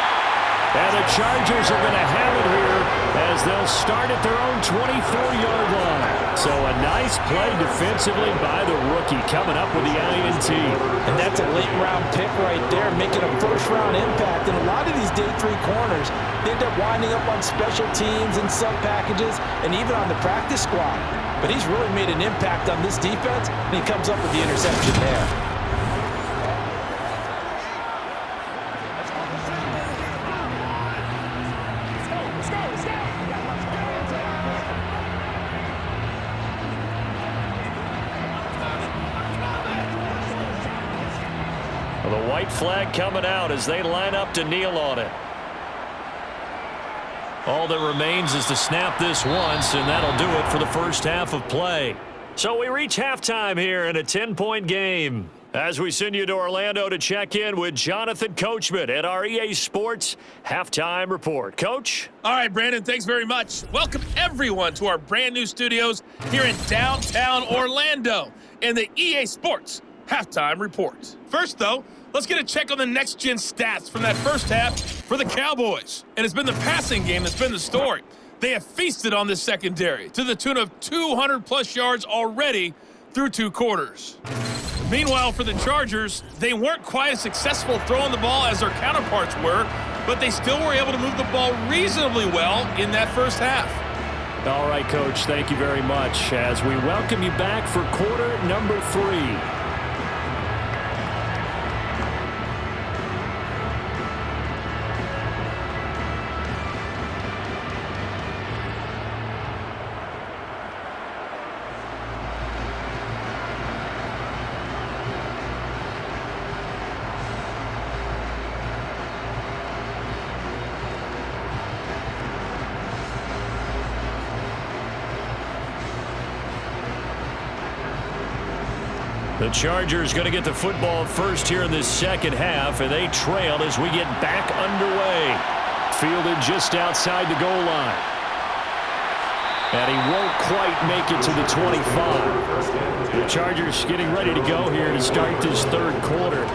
And the Chargers are going to have it here as they'll start at their own 24-yard line. So a nice play defensively by the rookie coming up with the INT. And that's a late-round pick right there, making a first-round impact. And a lot of these day 3 corners, they end up winding up on special teams and sub-packages and even on the practice squad. But he's really made an impact on this defense, and he comes up with the interception there. The white flag coming out as they line up to kneel on it. All that remains is to snap this once, and that'll do it for the first half of play. So we reach halftime here in a 10-point game as we send you to Orlando to check in with Jonathan Coachman at our EA Sports Halftime Report. Coach? All right, Brandon, thanks very much. Welcome, everyone, to our brand-new studios here in downtown Orlando in the EA Sports Halftime Report. First, though, let's get a check on the next-gen stats from that first half for the Cowboys. And it's been the passing game that's been the story. They have feasted on this secondary to the tune of 200-plus yards already through 2 quarters. Meanwhile, for the Chargers, they weren't quite as successful throwing the ball as their counterparts were, but they still were able to move the ball reasonably well in that first half. All right, Coach, thank you very much as we welcome you back for quarter number 3. The Chargers going to get the football first here in this second half, and they trail as we get back underway. Fielded just outside the goal line. And he won't quite make it to the 25. The Chargers getting ready to go here to start this third quarter.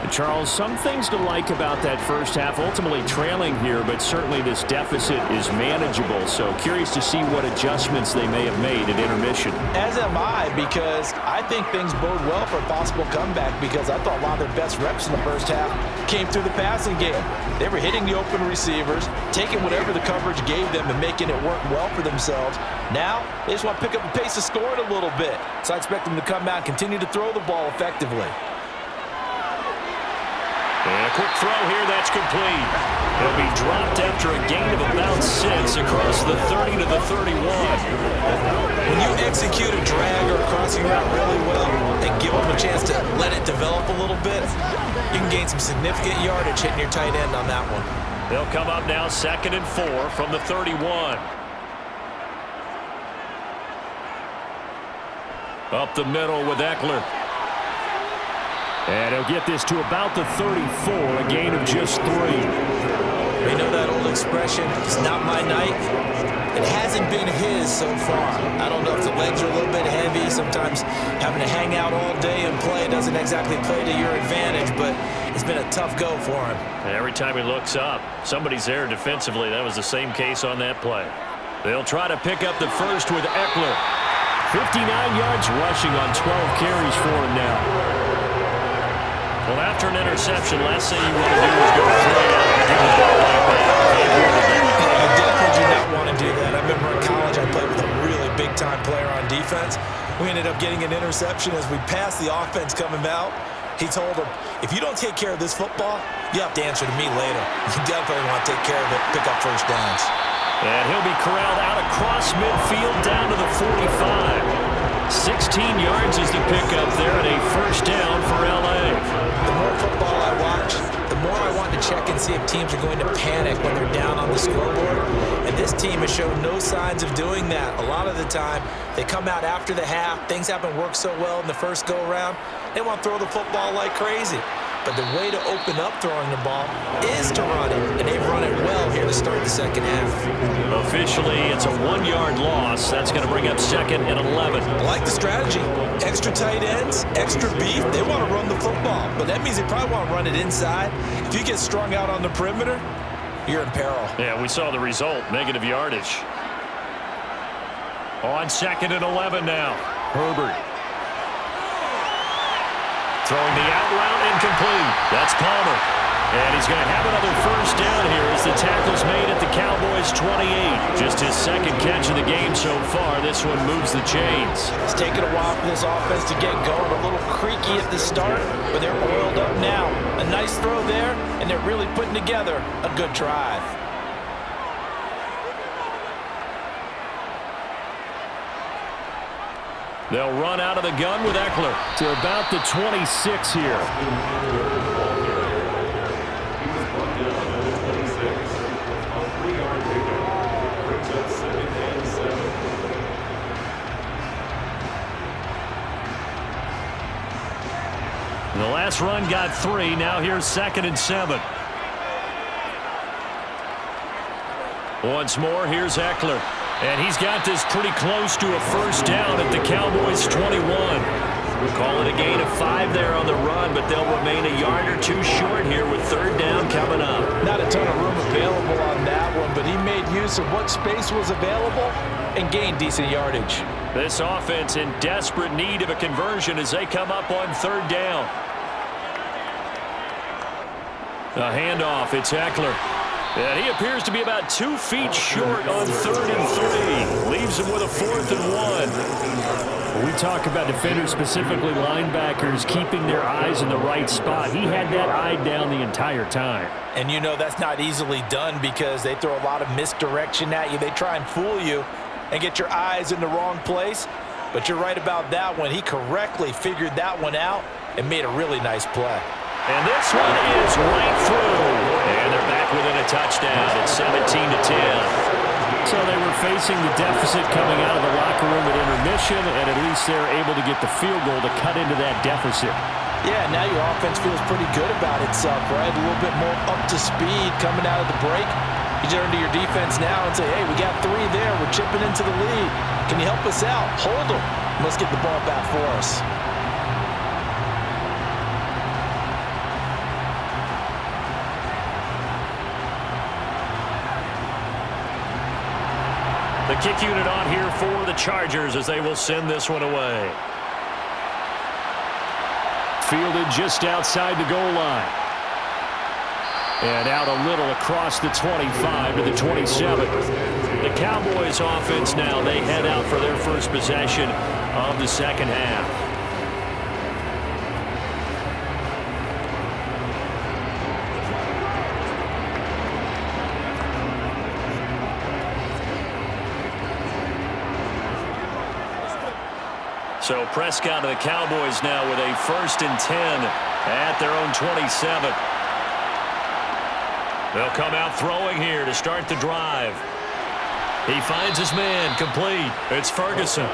And Charles, some things to like about that first half, ultimately trailing here, but certainly this deficit is manageable. So curious to see what adjustments they may have made at intermission. As am I, because I think things bode well for a possible comeback, because I thought a lot of their best reps in the first half came through the passing game. They were hitting the open receivers, taking whatever the coverage gave them and making it work well for themselves. Now, they just want to pick up the pace of scoring a little bit. So I expect them to come out and continue to throw the ball effectively. And a quick throw here, that's complete. He'll be dropped after a gain of about 6 across the 30 to the 31. When you execute a drag or a crossing route really well and give them a chance to let it develop a little bit, you can gain some significant yardage hitting your tight end on that one. They'll come up now 2nd and 4 from the 31. Up the middle with Eckler. And he'll get this to about the 34, a gain of just 3. You know that old expression, it's not my night? It hasn't been his so far. I don't know if the legs are a little bit heavy. Sometimes having to hang out all day and play doesn't exactly play to your advantage, but it's been a tough go for him. And every time he looks up, somebody's there defensively. That was the same case on that play. They'll try to pick up the first with Eckler. 59 yards rushing on 12 carries for him now. Well, after an interception, last thing you want to do is go flying out and give the ball like that. I definitely do not want to do that. I remember in college I played with a really big-time player on defense. We ended up getting an interception as we passed the offense coming out. He told him, if you don't take care of this football, you have to answer to me later. You definitely want to take care of it, pick up first downs. And he'll be corralled out across midfield down to the 45. 16 yards is the pickup there and a first down for L.A. The more football I watch, the more I want to check and see if teams are going to panic when they're down on the scoreboard. And this team has shown no signs of doing that. A lot of the time, they come out after the half. Things haven't worked so well in the first go-around. They want to throw the football like crazy. But the way to open up throwing the ball is to run it, and they've run it well here to start the second half. Officially, it's a 1-yard loss. That's going to bring up 2nd and 11. I like the strategy. Extra tight ends, extra beef. They want to run the football, but that means they probably want to run it inside. If you get strung out on the perimeter, you're in peril. Yeah, we saw the result, negative yardage. On 2nd and 11 now. Herbert. Throwing the out route incomplete. That's Palmer. And he's going to have another first down here as the tackle's made at the Cowboys' 28. Just his second catch of the game so far. This one moves the chains. It's taken a while for this offense to get going. A little creaky at the start, but they're oiled up now. A nice throw there, and they're really putting together a good drive. They'll run out of the gun with Eckler to about the 26 here. The last run got 3. Now here's 2nd and 7. Once more, here's Eckler. And he's got this pretty close to a first down at the Cowboys' 21. We'll call it a gain of 5 there on the run, but they'll remain a yard or 2 short here with 3rd down coming up. Not a ton of room available on that one, but he made use of what space was available and gained decent yardage. This offense in desperate need of a conversion as they come up on 3rd down. A handoff, it's Eckler. And he appears to be about 2 feet short on 3rd and 3. Leaves him with a 4th and 1. When we talk about defenders, specifically linebackers, keeping their eyes in the right spot. He had that eye down the entire time. And you know that's not easily done because they throw a lot of misdirection at you. They try and fool you and get your eyes in the wrong place. But you're right about that one. He correctly figured that one out and made a really nice play. And this one is right through. And they're back within a touchdown. It's 17-10. So they were facing the deficit coming out of the locker room at intermission, and at least they're able to get the field goal to cut into that deficit. Yeah, now your offense feels pretty good about itself, right? A little bit more up to speed coming out of the break. You turn to your defense now and say, hey, we got 3 there. We're chipping into the lead. Can you help us out? Hold them. Let's get the ball back for us. The kick unit on here for the Chargers as they will send this one away. Fielded just outside the goal line. And out a little across the 25 to the 27. The Cowboys offense now, they head out for their first possession of the second half. So Prescott of the Cowboys now with a 1st and 10 at their own 27. They'll come out throwing here to start the drive. He finds his man complete. It's Ferguson.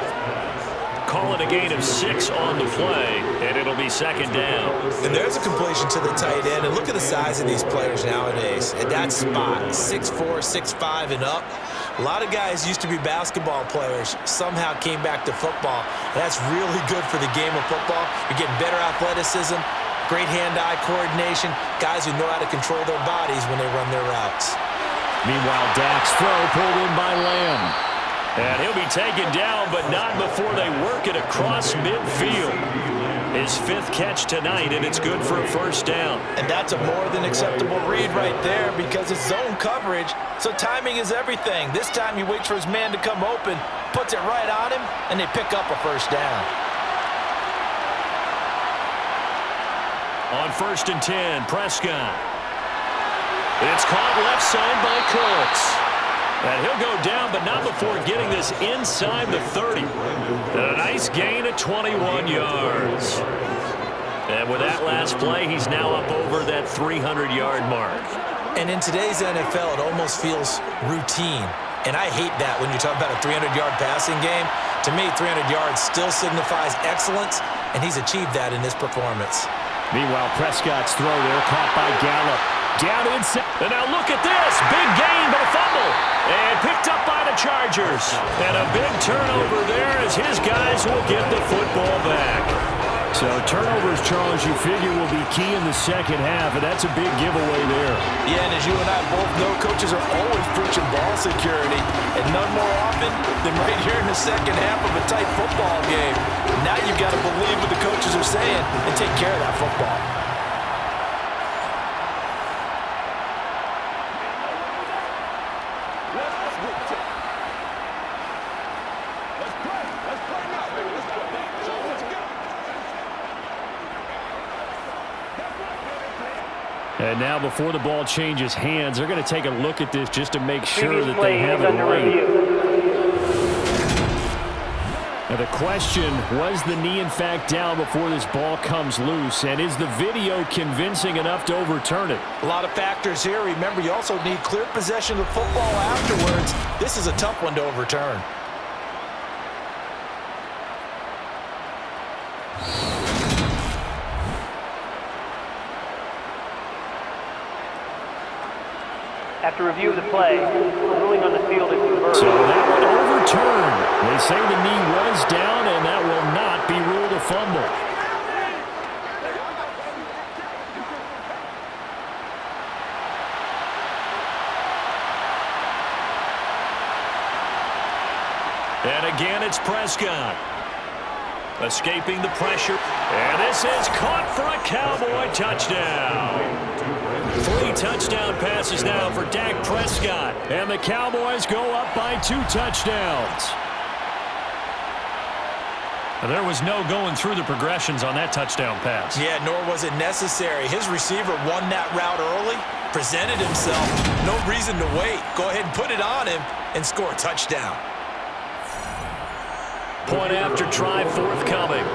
call it a gain of 6 on the play, and it'll be second down. And there's a completion to the tight end. And look at the size of these players nowadays. At that spot, 6'4", 6'5", and up. A lot of guys used to be basketball players, somehow came back to football. That's really good for the game of football. You're getting better athleticism, great hand-eye coordination, guys who know how to control their bodies when they run their routes. Meanwhile, Dak's throw pulled in by Lamb. And he'll be taken down, but not before they work it across midfield. His 5th catch tonight, and it's good for a first down. And that's a more than acceptable read right there because it's zone coverage, so timing is everything. This time he waits for his man to come open, puts it right on him, and they pick up a first down. On 1st and 10, Prescott. It's caught left side by Cooks. And he'll go down, but not before getting this inside the 30. And a nice gain of 21 yards. And with that last play, he's now up over that 300-yard mark. And in today's NFL, it almost feels routine. And I hate that when you talk about a 300-yard passing game. To me, 300 yards still signifies excellence, and he's achieved that in this performance. Meanwhile, Prescott's throw there caught by Gallup. Down inside. And now look at this. Big gain, but a fumble. And picked up by the Chargers. And a big turnover there as his guys will get the football back. So turnovers, Charles, you figure will be key in the second half, and that's a big giveaway there. Yeah, and as you and I both know, coaches are always preaching ball security, and none more often than right here in the second half of a tight football game. Now you've got to believe what the coaches are saying and take care of that football. And now before the ball changes hands, they're going to take a look at this just to make sure that they have it right. Now the question, was the knee in fact down before this ball comes loose? And is the video convincing enough to overturn it? A lot of factors here. Remember, you also need clear possession of the football afterwards. This is a tough one to overturn. After review of the play, the ruling on the field is reversed. So that one overturned. They say the knee was down, and that will not be ruled a fumble. And again, it's Prescott. Escaping the pressure. And this is caught for a Cowboy touchdown. 3 touchdown passes now for Dak Prescott. And the Cowboys go up by 2 touchdowns. There was no going through the progressions on that touchdown pass. Yeah, nor was it necessary. His receiver won that route early, presented himself. No reason to wait. Go ahead and put it on him and score a touchdown. Point after try forthcoming.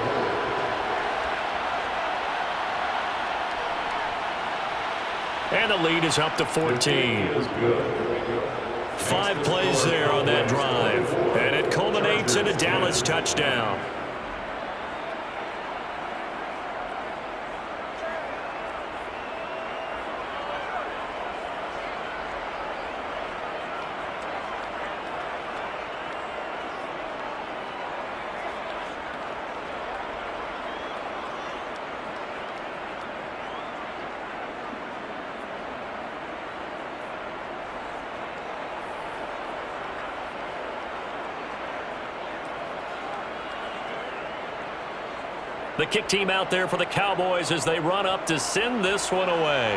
And the lead is up to 14. 5 plays there on that drive. And it culminates in a Dallas touchdown. The kick team out there for the Cowboys as they run up to send this one away.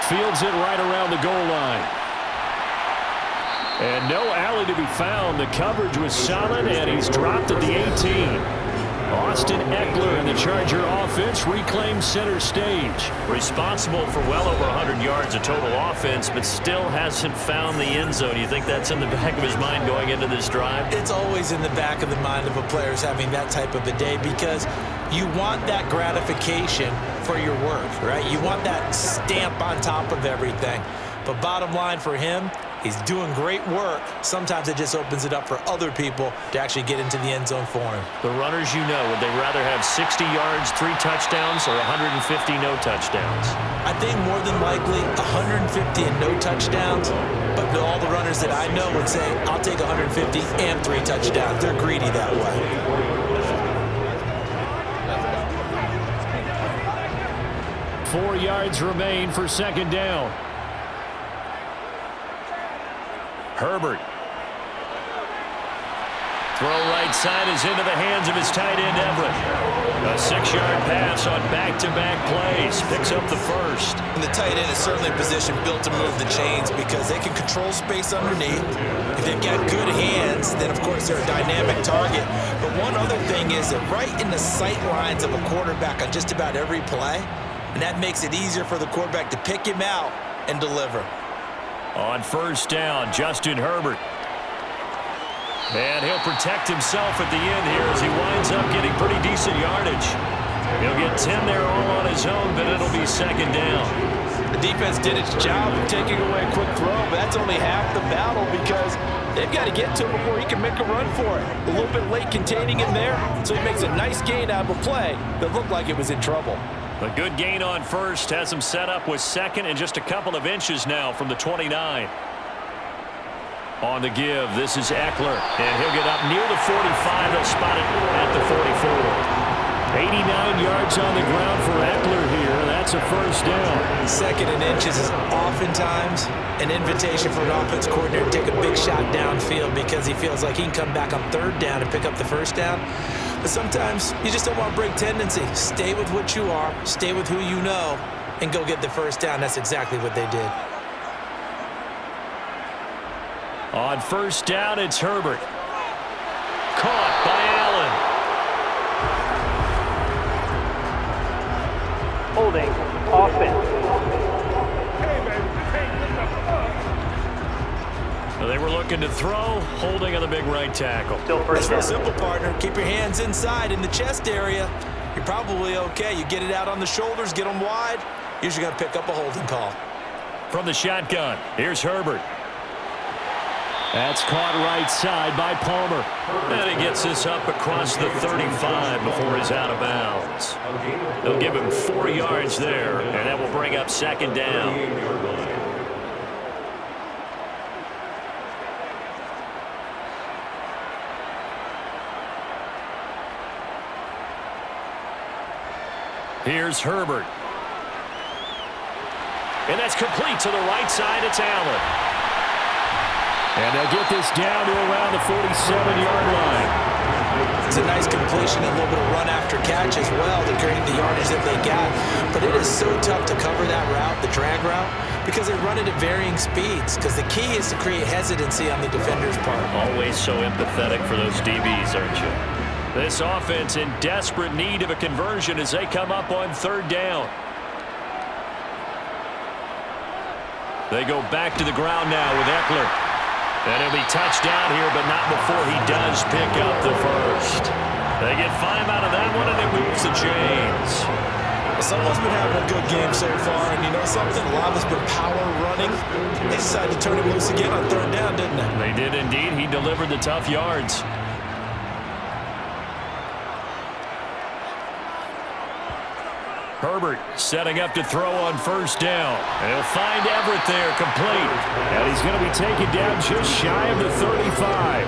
Fields it right around the goal line. And no alley to be found. The coverage was solid, and he's dropped at the 18. Austin Eckler and the Charger offense reclaims center stage. Responsible for well over 100 yards of total offense, but still hasn't found the end zone. You think that's in the back of his mind going into this drive? It's always in the back of the mind of a player having that type of a day because you want that gratification for your work, right? You want that stamp on top of everything. But bottom line for him, He's doing great work. Sometimes it just opens it up for other people to actually get into the end zone for him. The runners, you know, would they rather have 60 yards, 3 touchdowns, or 150 no touchdowns? I think more than likely 150 and no touchdowns. But all the runners that I know would say, I'll take 150 and 3 touchdowns. They're greedy that way. 4 yards remain for second down. Herbert. Throw right side is into the hands of his tight end, Everett. A 6-yard pass on back-to-back plays. Picks up the first. And the tight end is certainly a position built to move the chains because they can control space underneath. If they've got good hands, then of course they're a dynamic target. But one other thing is that right in the sight lines of a quarterback on just about every play, and that makes it easier for the quarterback to pick him out and deliver. On first down, Justin Herbert. And he'll protect himself at the end here as he winds up getting pretty decent yardage. He'll get 10 there all on his own, but it'll be second down. The defense did its job of taking away a quick throw, but that's only half the battle because they've got to get to him before he can make a run for it. A little bit late containing him there, so he makes a nice gain out of a play that looked like it was in trouble. A good gain on first has him set up with second and just a couple of inches now from the 29. On the give, this is Eckler, and he'll get up near the 45. They'll spot it at the 44. 89 yards on the ground for Eckler here. That's a first down. Second and inches is oftentimes an invitation for an offense coordinator to take a big shot downfield because he feels like he can come back on third down and pick up the first down. But sometimes you just don't want to break tendency. Stay with what you are, stay with who you know, and go get the first down. That's exactly what they did. On first down, it's Herbert. Caught by Allen. Holding offense. They were looking to throw, holding on the big right tackle. Still first That's real down. simple, partner. Keep your hands inside in the chest area. You're probably okay. You get it out on the shoulders, get them wide. Usually going to pick up a holding call. From the shotgun, here's Herbert. That's caught right side by Palmer. And he gets this up across the 35 before he's out of bounds. They'll give him 4 yards there, and that will bring up second down. Here's Herbert. And that's complete to the right side. It's Allen. And they'll get this down to around the 47-yard line. It's a nice completion and a little bit of run after catch as well to create the yardage that they got. But it is so tough to cover that route, the drag route, because they run it at varying speeds. Because the key is to create hesitancy on the defender's part. Always so empathetic for those DBs, aren't you? This offense in desperate need of a conversion as they come up on third down. They go back to the ground now with Eckler. And he'll be touched down here, but not before he does pick up the first. They get 5 out of that one, and it moves the chains. Someone's been having a good game so far, and you know something? A lot of it's been power running. They decided to turn him loose again on third down, didn't they? They did indeed. He delivered the tough yards. Herbert setting up to throw on first down. And he'll find Everett there, complete. And he's going to be taken down just shy of the 35.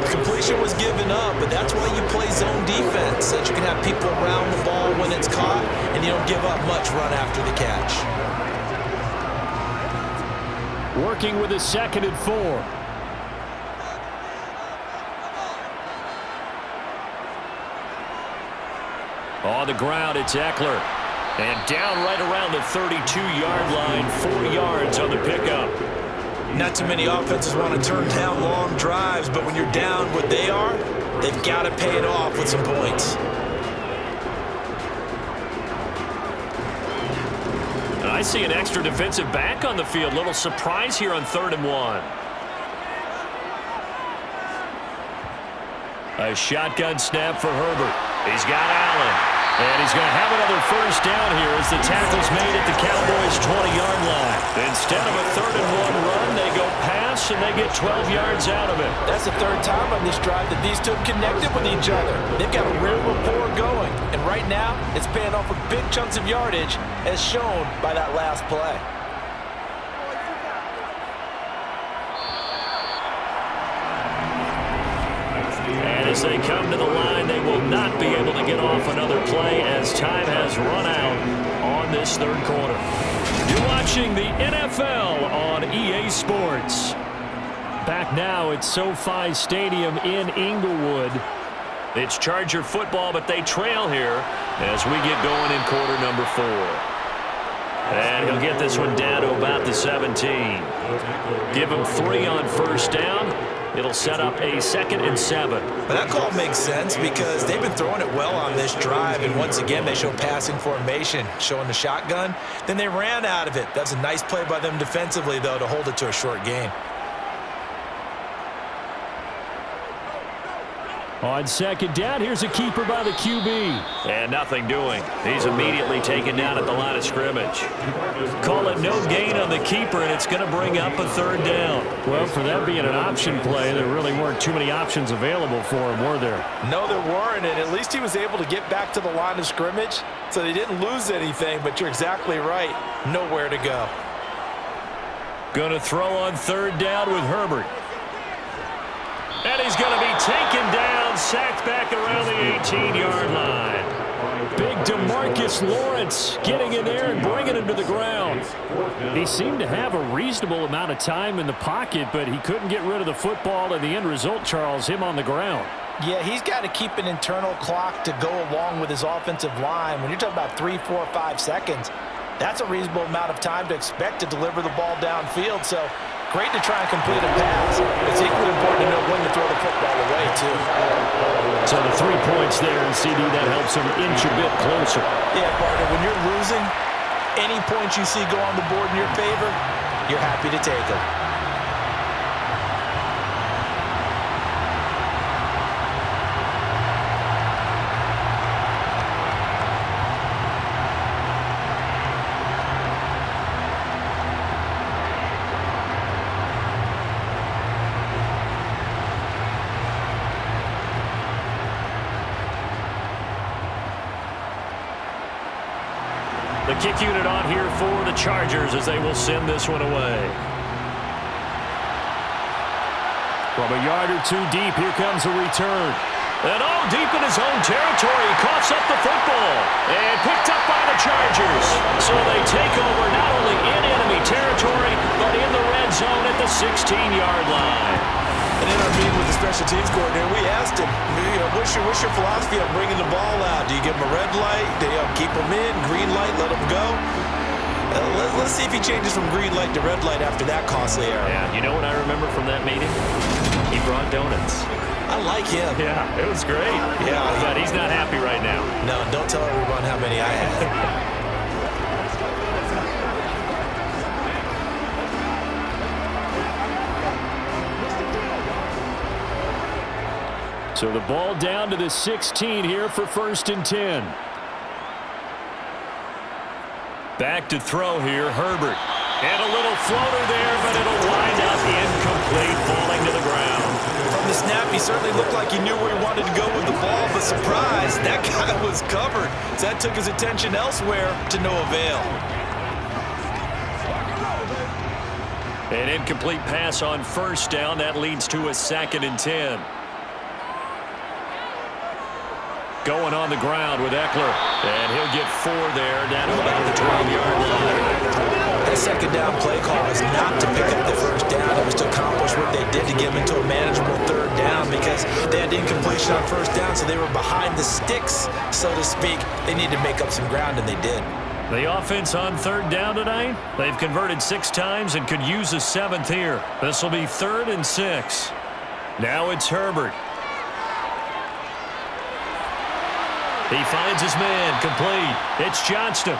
The completion was given up, but that's why you play zone defense, so that you can have people around the ball when it's caught, and you don't give up much run after the catch. Working with a 2nd and 4. On the ground, it's Eckler. And down right around the 32-yard line, 4 yards on the pickup. Not too many offenses want to turn down long drives, but when you're down what they are, they've got to pay it off with some points. And I see an extra defensive back on the field. Little surprise here on 3rd and 1. A shotgun snap for Herbert. He's got Allen. And he's going to have another first down here as the tackle's made at the Cowboys' 20-yard line. Instead of a 3rd and 1 run, they go and they get 12 yards out of it. That's the third time on this drive that these two have connected with each other. They've got a real rapport going, and right now it's paying off with big chunks of yardage as shown by that last play. And as they come to the line, they will not be able to get off another play as time has run out on this third quarter. You're watching the NFL on EA Sports. Back now at SoFi Stadium in Inglewood. It's Charger football, but they trail here as we get going in quarter number 4. And he'll get this one down to about the 17. Give him 3 on first down. It'll set up a 2nd and 7. But that call makes sense because they've been throwing it well on this drive, and once again they show passing formation, showing the shotgun. Then they ran out of it. That's a nice play by them defensively, though, to hold it to a short gain. On second down, here's a keeper by the QB. And nothing doing. He's immediately taken down at the line of scrimmage. Call it no gain on the keeper, and it's going to bring up a 3rd down. Well, for that being an option play, there really weren't too many options available for him, were there? No, there weren't, and at least he was able to get back to the line of scrimmage, so they didn't lose anything, but you're exactly right. Nowhere to go. Going to throw on 3rd down with Herbert. And he's going to be taken down, sacked back around the 18-yard line. Big DeMarcus Lawrence getting in there and bringing him to the ground. He seemed to have a reasonable amount of time in the pocket, but he couldn't get rid of the football, and the end result, Charles, him on the ground. Yeah, he's got to keep an internal clock to go along with his offensive line. When you're talking about 3, 4, 5 seconds, that's a reasonable amount of time to expect to deliver the ball downfield. So great to try and complete a pass. It's equally important to know when to throw the football away, too. So the 3 points there, and CD, that helps him inch a bit closer. Yeah, partner, when you're losing, any points you see go on the board in your favor, you're happy to take them. The kick unit on here for the Chargers as they will send this one away. From a yard or 2 deep, here comes a return. And deep in his own territory, he coughs up the football. And picked up by the Chargers. So they take over not only in enemy territory, but in the red zone at the 16-yard line. And in our meeting with the special teams coordinator, we asked him, what's your philosophy on bringing the ball out? Do you give him a red light? Do you keep him in? Green light, let him go? Let's see if he changes from green light to red light after that costly error. Yeah, you know what I remember from that meeting? He brought donuts. I like him. Yeah, it was great. Yeah. But he's not happy right now. No, don't tell everyone how many I had. So the ball down to the 16 here for 1st and 10. Back to throw here, Herbert. And a little floater there, but it'll wind up incomplete, falling to the ground. From the snap, he certainly looked like he knew where he wanted to go with the ball, but surprise, that guy was covered. So that took his attention elsewhere to no avail. An incomplete pass on first down. That leads to a 2nd and 10. Going on the ground with Eckler. And he'll get 4 there, down to about the 12-yard line. That second down play call was not to pick up the first down. It was to accomplish what they did to get them into a manageable 3rd down because they had incompletion on first down, so they were behind the sticks, so to speak. They needed to make up some ground, and they did. The offense on 3rd down tonight, they've converted 6 times and could use a 7th here. This will be 3rd and 6. Now it's Herbert. He finds his man, complete. It's Johnston.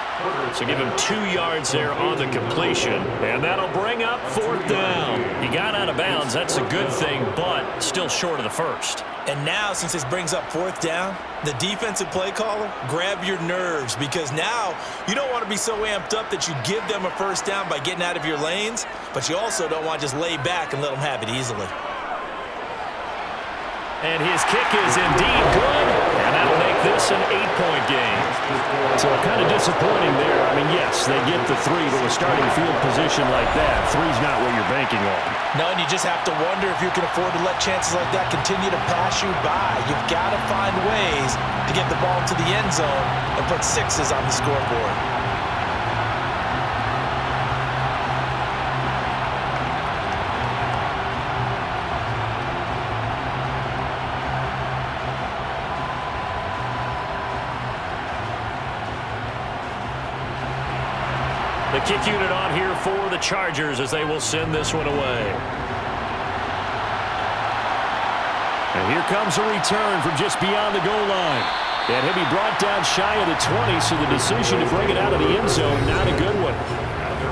So give him 2 yards there on the completion, and that'll bring up 4th down. He got out of bounds. That's a good thing, but still short of the first. And now, since this brings up 4th down, the defensive play caller, grab your nerves, because now you don't want to be so amped up that you give them a 1st down by getting out of your lanes, but you also don't want to just lay back and let them have it easily. And his kick is indeed good, and that'll make this an 8-point game. So kind of disappointing there. I mean, yes, they get the 3, but with starting field position like that, 3's not what you're banking on. No, and you just have to wonder if you can afford to let chances like that continue to pass you by. You've got to find ways to get the ball to the end zone and put 6s on the scoreboard. The kick unit on here for the Chargers as they will send this one away. And here comes a return from just beyond the goal line. And he'll be brought down shy of the 20, so the decision to bring it out of the end zone, not a good one.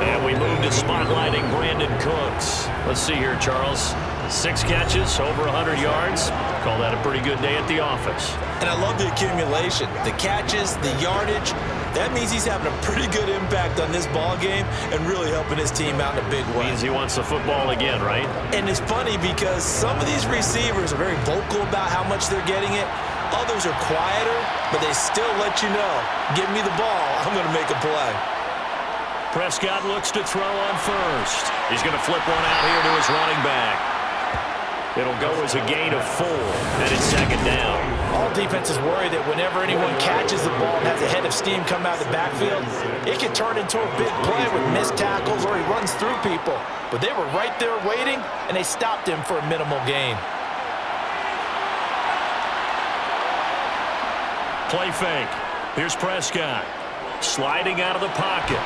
And we move to spotlighting Brandon Cooks. Let's see here, Charles. 6 catches, over 100 yards. Call that a pretty good day at the office. And I love the accumulation, the catches, the yardage. That means he's having a pretty good impact on this ball game and really helping his team out in a big way. Means he wants the football again, right? And it's funny because some of these receivers are very vocal about how much they're getting it. Others are quieter, but they still let you know, give me the ball, I'm going to make a play. Prescott looks to throw on first. He's going to flip one out here to his running back. It'll go as a gain of 4, and it's 2nd down. All defenses worry that whenever anyone catches the ball and has a head of steam come out of the backfield, it can turn into a big play with missed tackles or he runs through people. But they were right there waiting, and they stopped him for a minimal gain. Play fake. Here's Prescott. Sliding out of the pocket.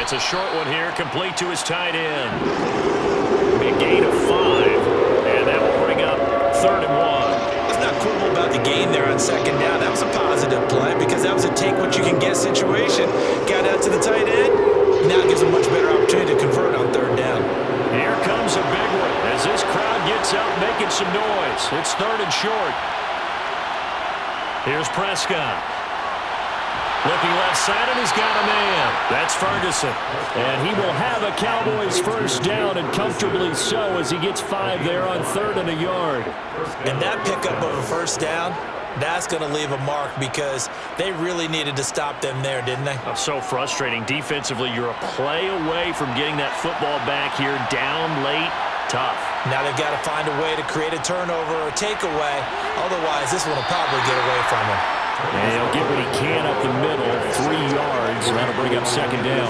It's a short one here, complete to his tight end. Big gain of 5. And that will bring up 3rd and 1. Let's not quibble about the gain there on 2nd down. That was a positive play because that was a take-what-you-can-get situation. Got out to the tight end. Now it gives a much better opportunity to convert on 3rd down. Here comes a big one as this crowd gets out making some noise. It's 3rd and short. Here's Prescott. Looking left side, and he's got a man. That's Ferguson. And he will have a Cowboys 1st down, and comfortably so, as he gets 5 there on 3rd and a yard. And that pickup of a 1st down, that's going to leave a mark because they really needed to stop them there, didn't they? So frustrating. Defensively, you're a play away from getting that football back here down late. Tough. Now they've got to find a way to create a turnover or a takeaway. Otherwise, this one will probably get away from them. And he'll get what he can up the middle, 3 yards, and that'll bring up 2nd down.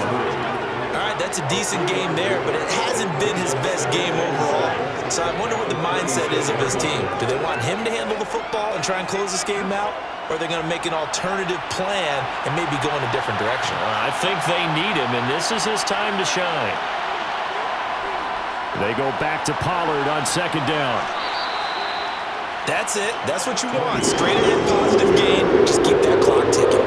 All right, that's a decent game there, but it hasn't been his best game overall. So I wonder what the mindset is of his team. Do they want him to handle the football and try and close this game out? Or are they going to make an alternative plan and maybe go in a different direction? I think they need him, and this is his time to shine. They go back to Pollard on 2nd down. That's it. That's what you want. Straight ahead, positive gain. Just keep that clock ticking.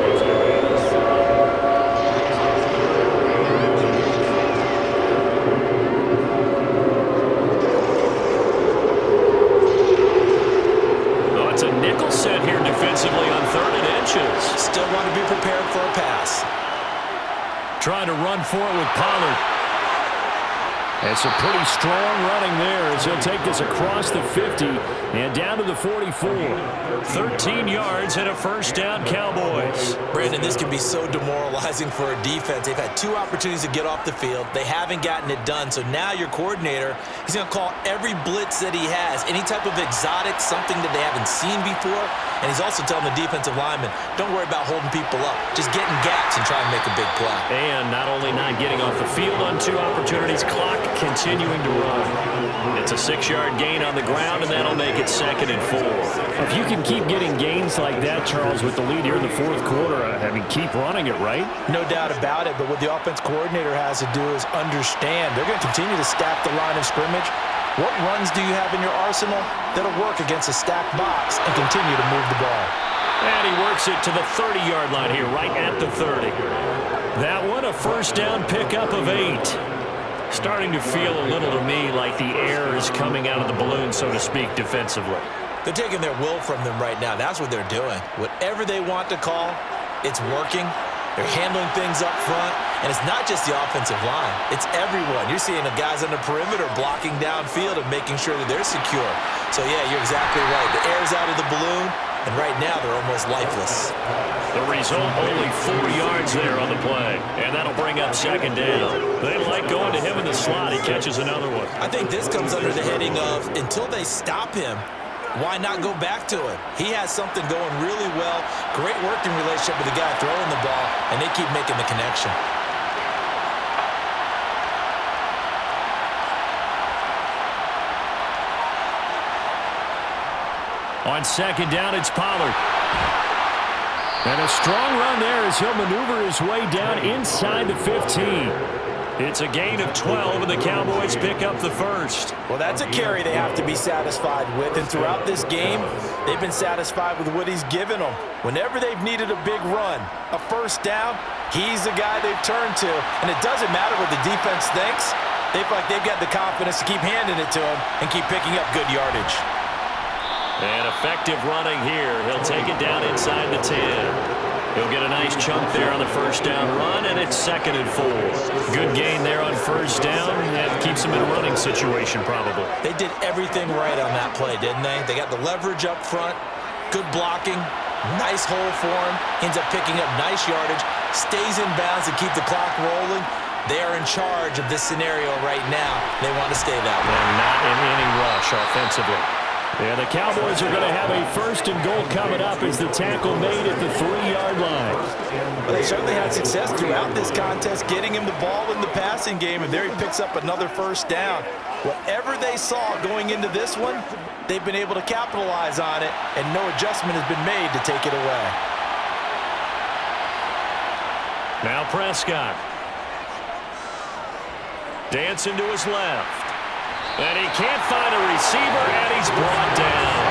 Oh, it's a nickel set here defensively on 3rd and inches. Still want to be prepared for a pass. Trying to run for it with Pollard. It's a pretty strong running there as he'll take this across the 50 and down to the 44. 13 yards and a 1st down, Cowboys. Brandon, this can be so demoralizing for a defense. They've had 2 opportunities to get off the field. They haven't gotten it done. So now your coordinator, he's going to call every blitz that he has, any type of exotic, something that they haven't seen before. And he's also telling the defensive lineman, don't worry about holding people up. Just get in gaps and try and make a big play. And not only not getting off the field on 2 opportunities, clock continuing to run. It's a 6-yard gain on the ground, and that'll make it 2nd and 4. If you can keep getting gains like that, Charles, with the lead here in the 4th quarter, I mean, keep running it, right? No doubt about it, but what the offense coordinator has to do is understand they're going to continue to stack the line of scrimmage. What runs do you have in your arsenal that'll work against a stacked box and continue to move the ball? And he works it to the 30-yard line here, right at the 30. That one, a first down pickup of 8. Starting to feel a little to me like the air is coming out of the balloon, so to speak, defensively. They're taking their will from them right now. That's what they're doing. Whatever they want to call, it's working. They're handling things up front. And it's not just the offensive line. It's everyone. You're seeing the guys on the perimeter blocking downfield and making sure that they're secure. So, yeah, you're exactly right. The air's out of the balloon, and right now they're almost lifeless. The result, only 4 yards there on the play. And that'll bring up second down. They like going to him in the slot. He catches another one. I think this comes under the heading of until they stop him, why not go back to him? He has something going really well. Great working relationship with the guy throwing the ball, and they keep making the connection. On second down, it's Pollard. And a strong run there as he'll maneuver his way down inside the 15. It's a gain of 12, and the Cowboys pick up the first. Well, that's a carry they have to be satisfied with, and throughout this game, they've been satisfied with what he's given them. Whenever they've needed a big run, a first down, he's the guy they've turned to. And it doesn't matter what the defense thinks. They feel like they've got the confidence to keep handing it to him and keep picking up good yardage. And effective running here. He'll take it down inside the 10. He'll get a nice chunk there on the first down run, and it's 2nd and 4. Good gain there on first down. That keeps him in a running situation probably. They did everything right on that play, didn't they? They got the leverage up front, good blocking, nice hole for him. Ends up picking up nice yardage, stays in bounds to keep the clock rolling. They are in charge of this scenario right now. They want to stay that way. And not in any rush offensively. Yeah, the Cowboys are going to have a 1st and goal coming up as the tackle made at the 3-yard line. Well, they certainly had success throughout this contest, getting him the ball in the passing game, and there he picks up another first down. Whatever they saw going into this one, they've been able to capitalize on it, and no adjustment has been made to take it away. Now Prescott. Dancing to his left. And he can't find a receiver, and he's brought down.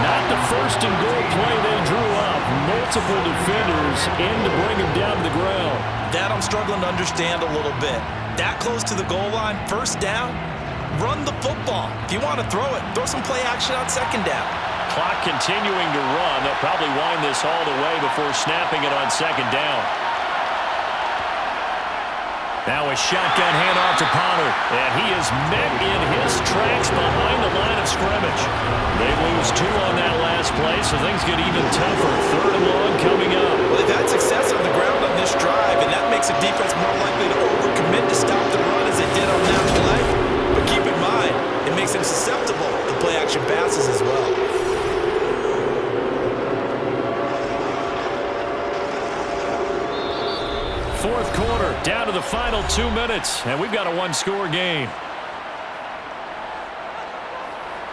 Not the 1st and goal play they drew up. Multiple defenders in to bring him down to the ground. That I'm struggling to understand a little bit. That close to the goal line, first down, run the football. If you want to throw it, throw some play action on second down. Clock continuing to run. They'll probably wind this all the way before snapping it on second down. Now a shotgun handoff to Pollard, and he is met in his tracks behind the line of scrimmage. They lose 2 on that last play, so things get even tougher. 3rd and long coming up. Well, they've had success on the ground on this drive, and that makes a defense more likely to overcommit to stop the run as they did on that play. But keep in mind, it makes them susceptible to play-action passes as well. Fourth quarter, down to the final 2 minutes, and we've got a 1-score game.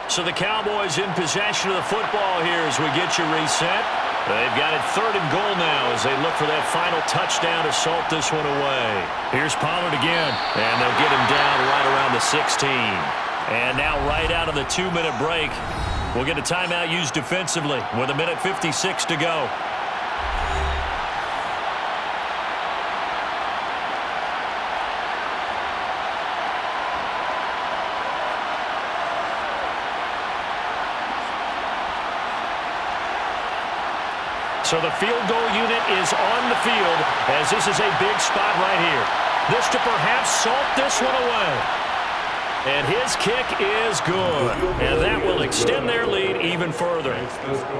So the Cowboys in possession of the football here as we get you reset. They've got it 3rd and goal now as they look for that final touchdown to salt this one away. Here's Pollard again, and they'll get him down right around the 16. And now right out of the 2-minute break, we'll get a timeout used defensively with 1:56 to go. So the field goal unit is on the field as this is a big spot right here. This to perhaps salt this one away. And his kick is good. And that will extend their lead even further.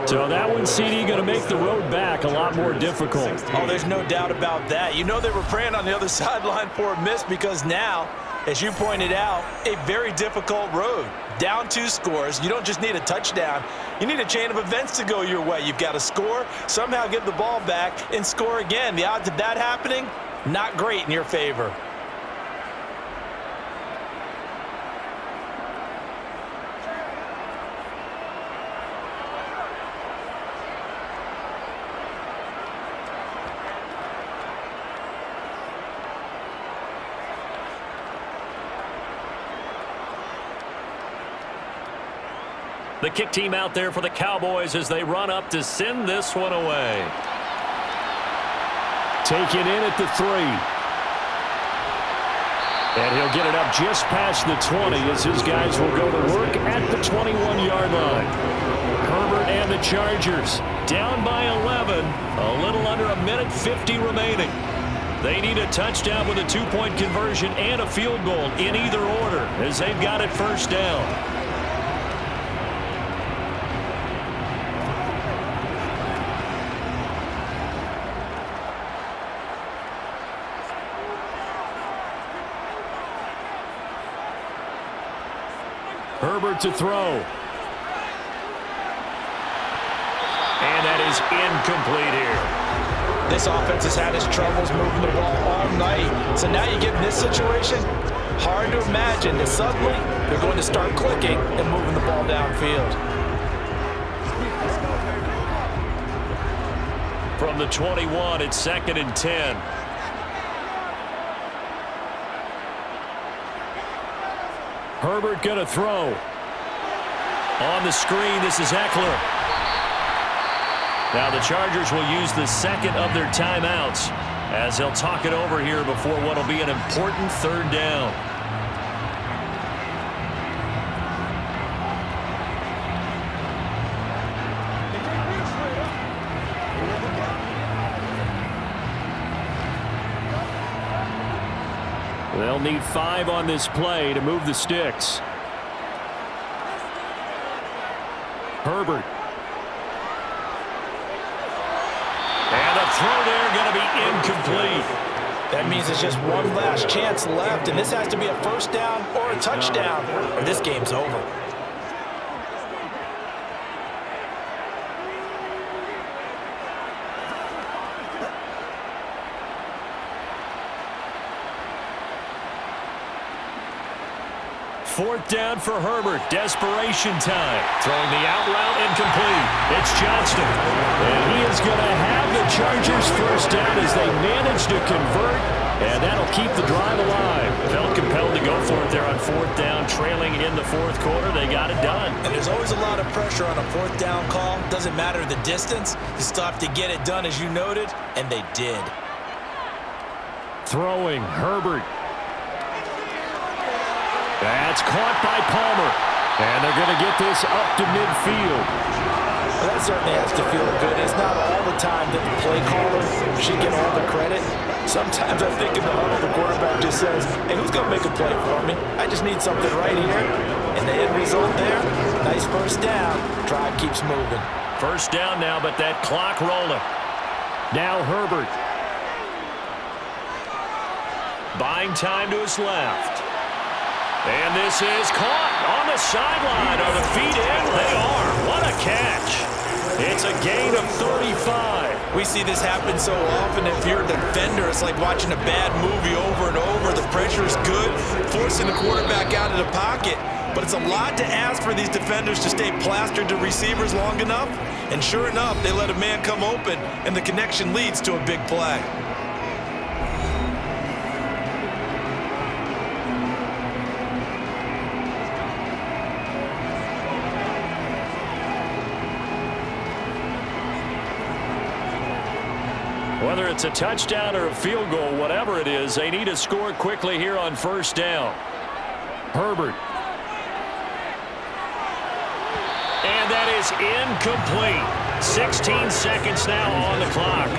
So that one, CD, going to make the road back a lot more difficult. Oh, there's no doubt about that. You know they were praying on the other sideline for a miss because now, as you pointed out, a very difficult road. Down 2 scores. You don't just need a touchdown. You need a chain of events to go your way. You've got to score, somehow get the ball back, and score again. The odds of that happening, not great in your favor. The kick team out there for the Cowboys as they run up to send this one away. Taken in at the 3. And he'll get it up just past the 20 as his guys will go to work at the 21-yard line. Herbert and the Chargers down by 11. A little under a minute 50 remaining. They need a touchdown with a 2-point conversion and a field goal in either order as they've got it first down. Herbert to throw. And that is incomplete here. This offense has had its troubles moving the ball all night. So now you get in this situation, hard to imagine that suddenly they're going to start clicking and moving the ball downfield. From the 21, it's 2nd and 10. Herbert going to throw. On the screen, this is Eckler. Now the Chargers will use the second of their timeouts as they'll talk it over here before what will be an important 3rd down. They'll need 5 on this play to move the sticks. Herbert. And a throw there going to be incomplete. That means there's just one last chance left, and this has to be a first down or a touchdown, or this game's over. Fourth down for Herbert. Desperation time. Throwing the out route incomplete. It's Johnston. And he is going to have the Chargers first down as they manage to convert. And that'll keep the drive alive. Felt compelled to go for it there on 4th down. Trailing in the 4th quarter. They got it done. And there's always a lot of pressure on a 4th down call. Doesn't matter the distance. You still have to get it done as you noted. And they did. Throwing Herbert. That's caught by Palmer. And they're going to get this up to midfield. Well, that certainly has to feel good. It's not all the time that the play caller should get all the credit. Sometimes I think in the huddle, the quarterback just says, hey, who's going to make a play for me? I just need something right here. And the end result there, nice first down. Drive keeps moving. First down now, but that clock rolling. Now Herbert. Buying time to his left. And this is caught on the sideline. Are the feet in? They are. What a catch. It's a gain of 35. We see this happen so often. If you're a defender, it's like watching a bad movie over and over. The pressure is good, forcing the quarterback out of the pocket. But it's a lot to ask for these defenders to stay plastered to receivers long enough. And sure enough, they let a man come open, and the connection leads to a big play. Whether it's a touchdown or a field goal, whatever it is, they need to score quickly here on first down. Herbert. And that is incomplete. 16 seconds now on the clock.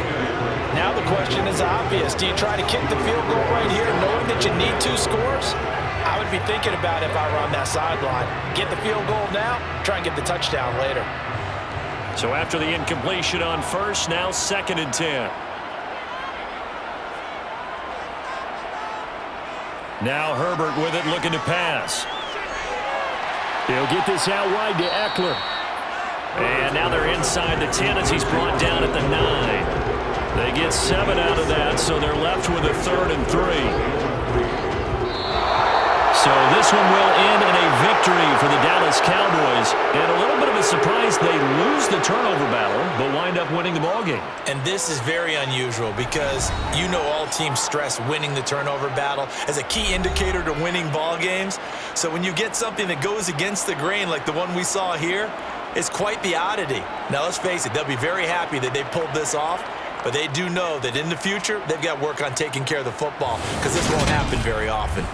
Now the question is obvious. Do you try to kick the field goal right here knowing that you need 2 scores? I would be thinking about it if I were on that sideline. Get the field goal now, try and get the touchdown later. So after the incompletion on first, now 2nd and 10. Now Herbert with it, looking to pass. He'll get this out wide to Eckler. And now they're inside the 10 as he's brought down at the 9. They get 7 out of that, so they're left with a 3rd and 3. So this one will end in a victory for the Dallas Cowboys. And a little bit of a surprise, they lose the turnover battle, but wind up winning the ballgame. And this is very unusual because you know all teams stress winning the turnover battle as a key indicator to winning ball games. So when you get something that goes against the grain like the one we saw here, it's quite the oddity. Now let's face it, they'll be very happy that they pulled this off, but they do know that in the future, they've got to work on taking care of the football because this won't happen very often.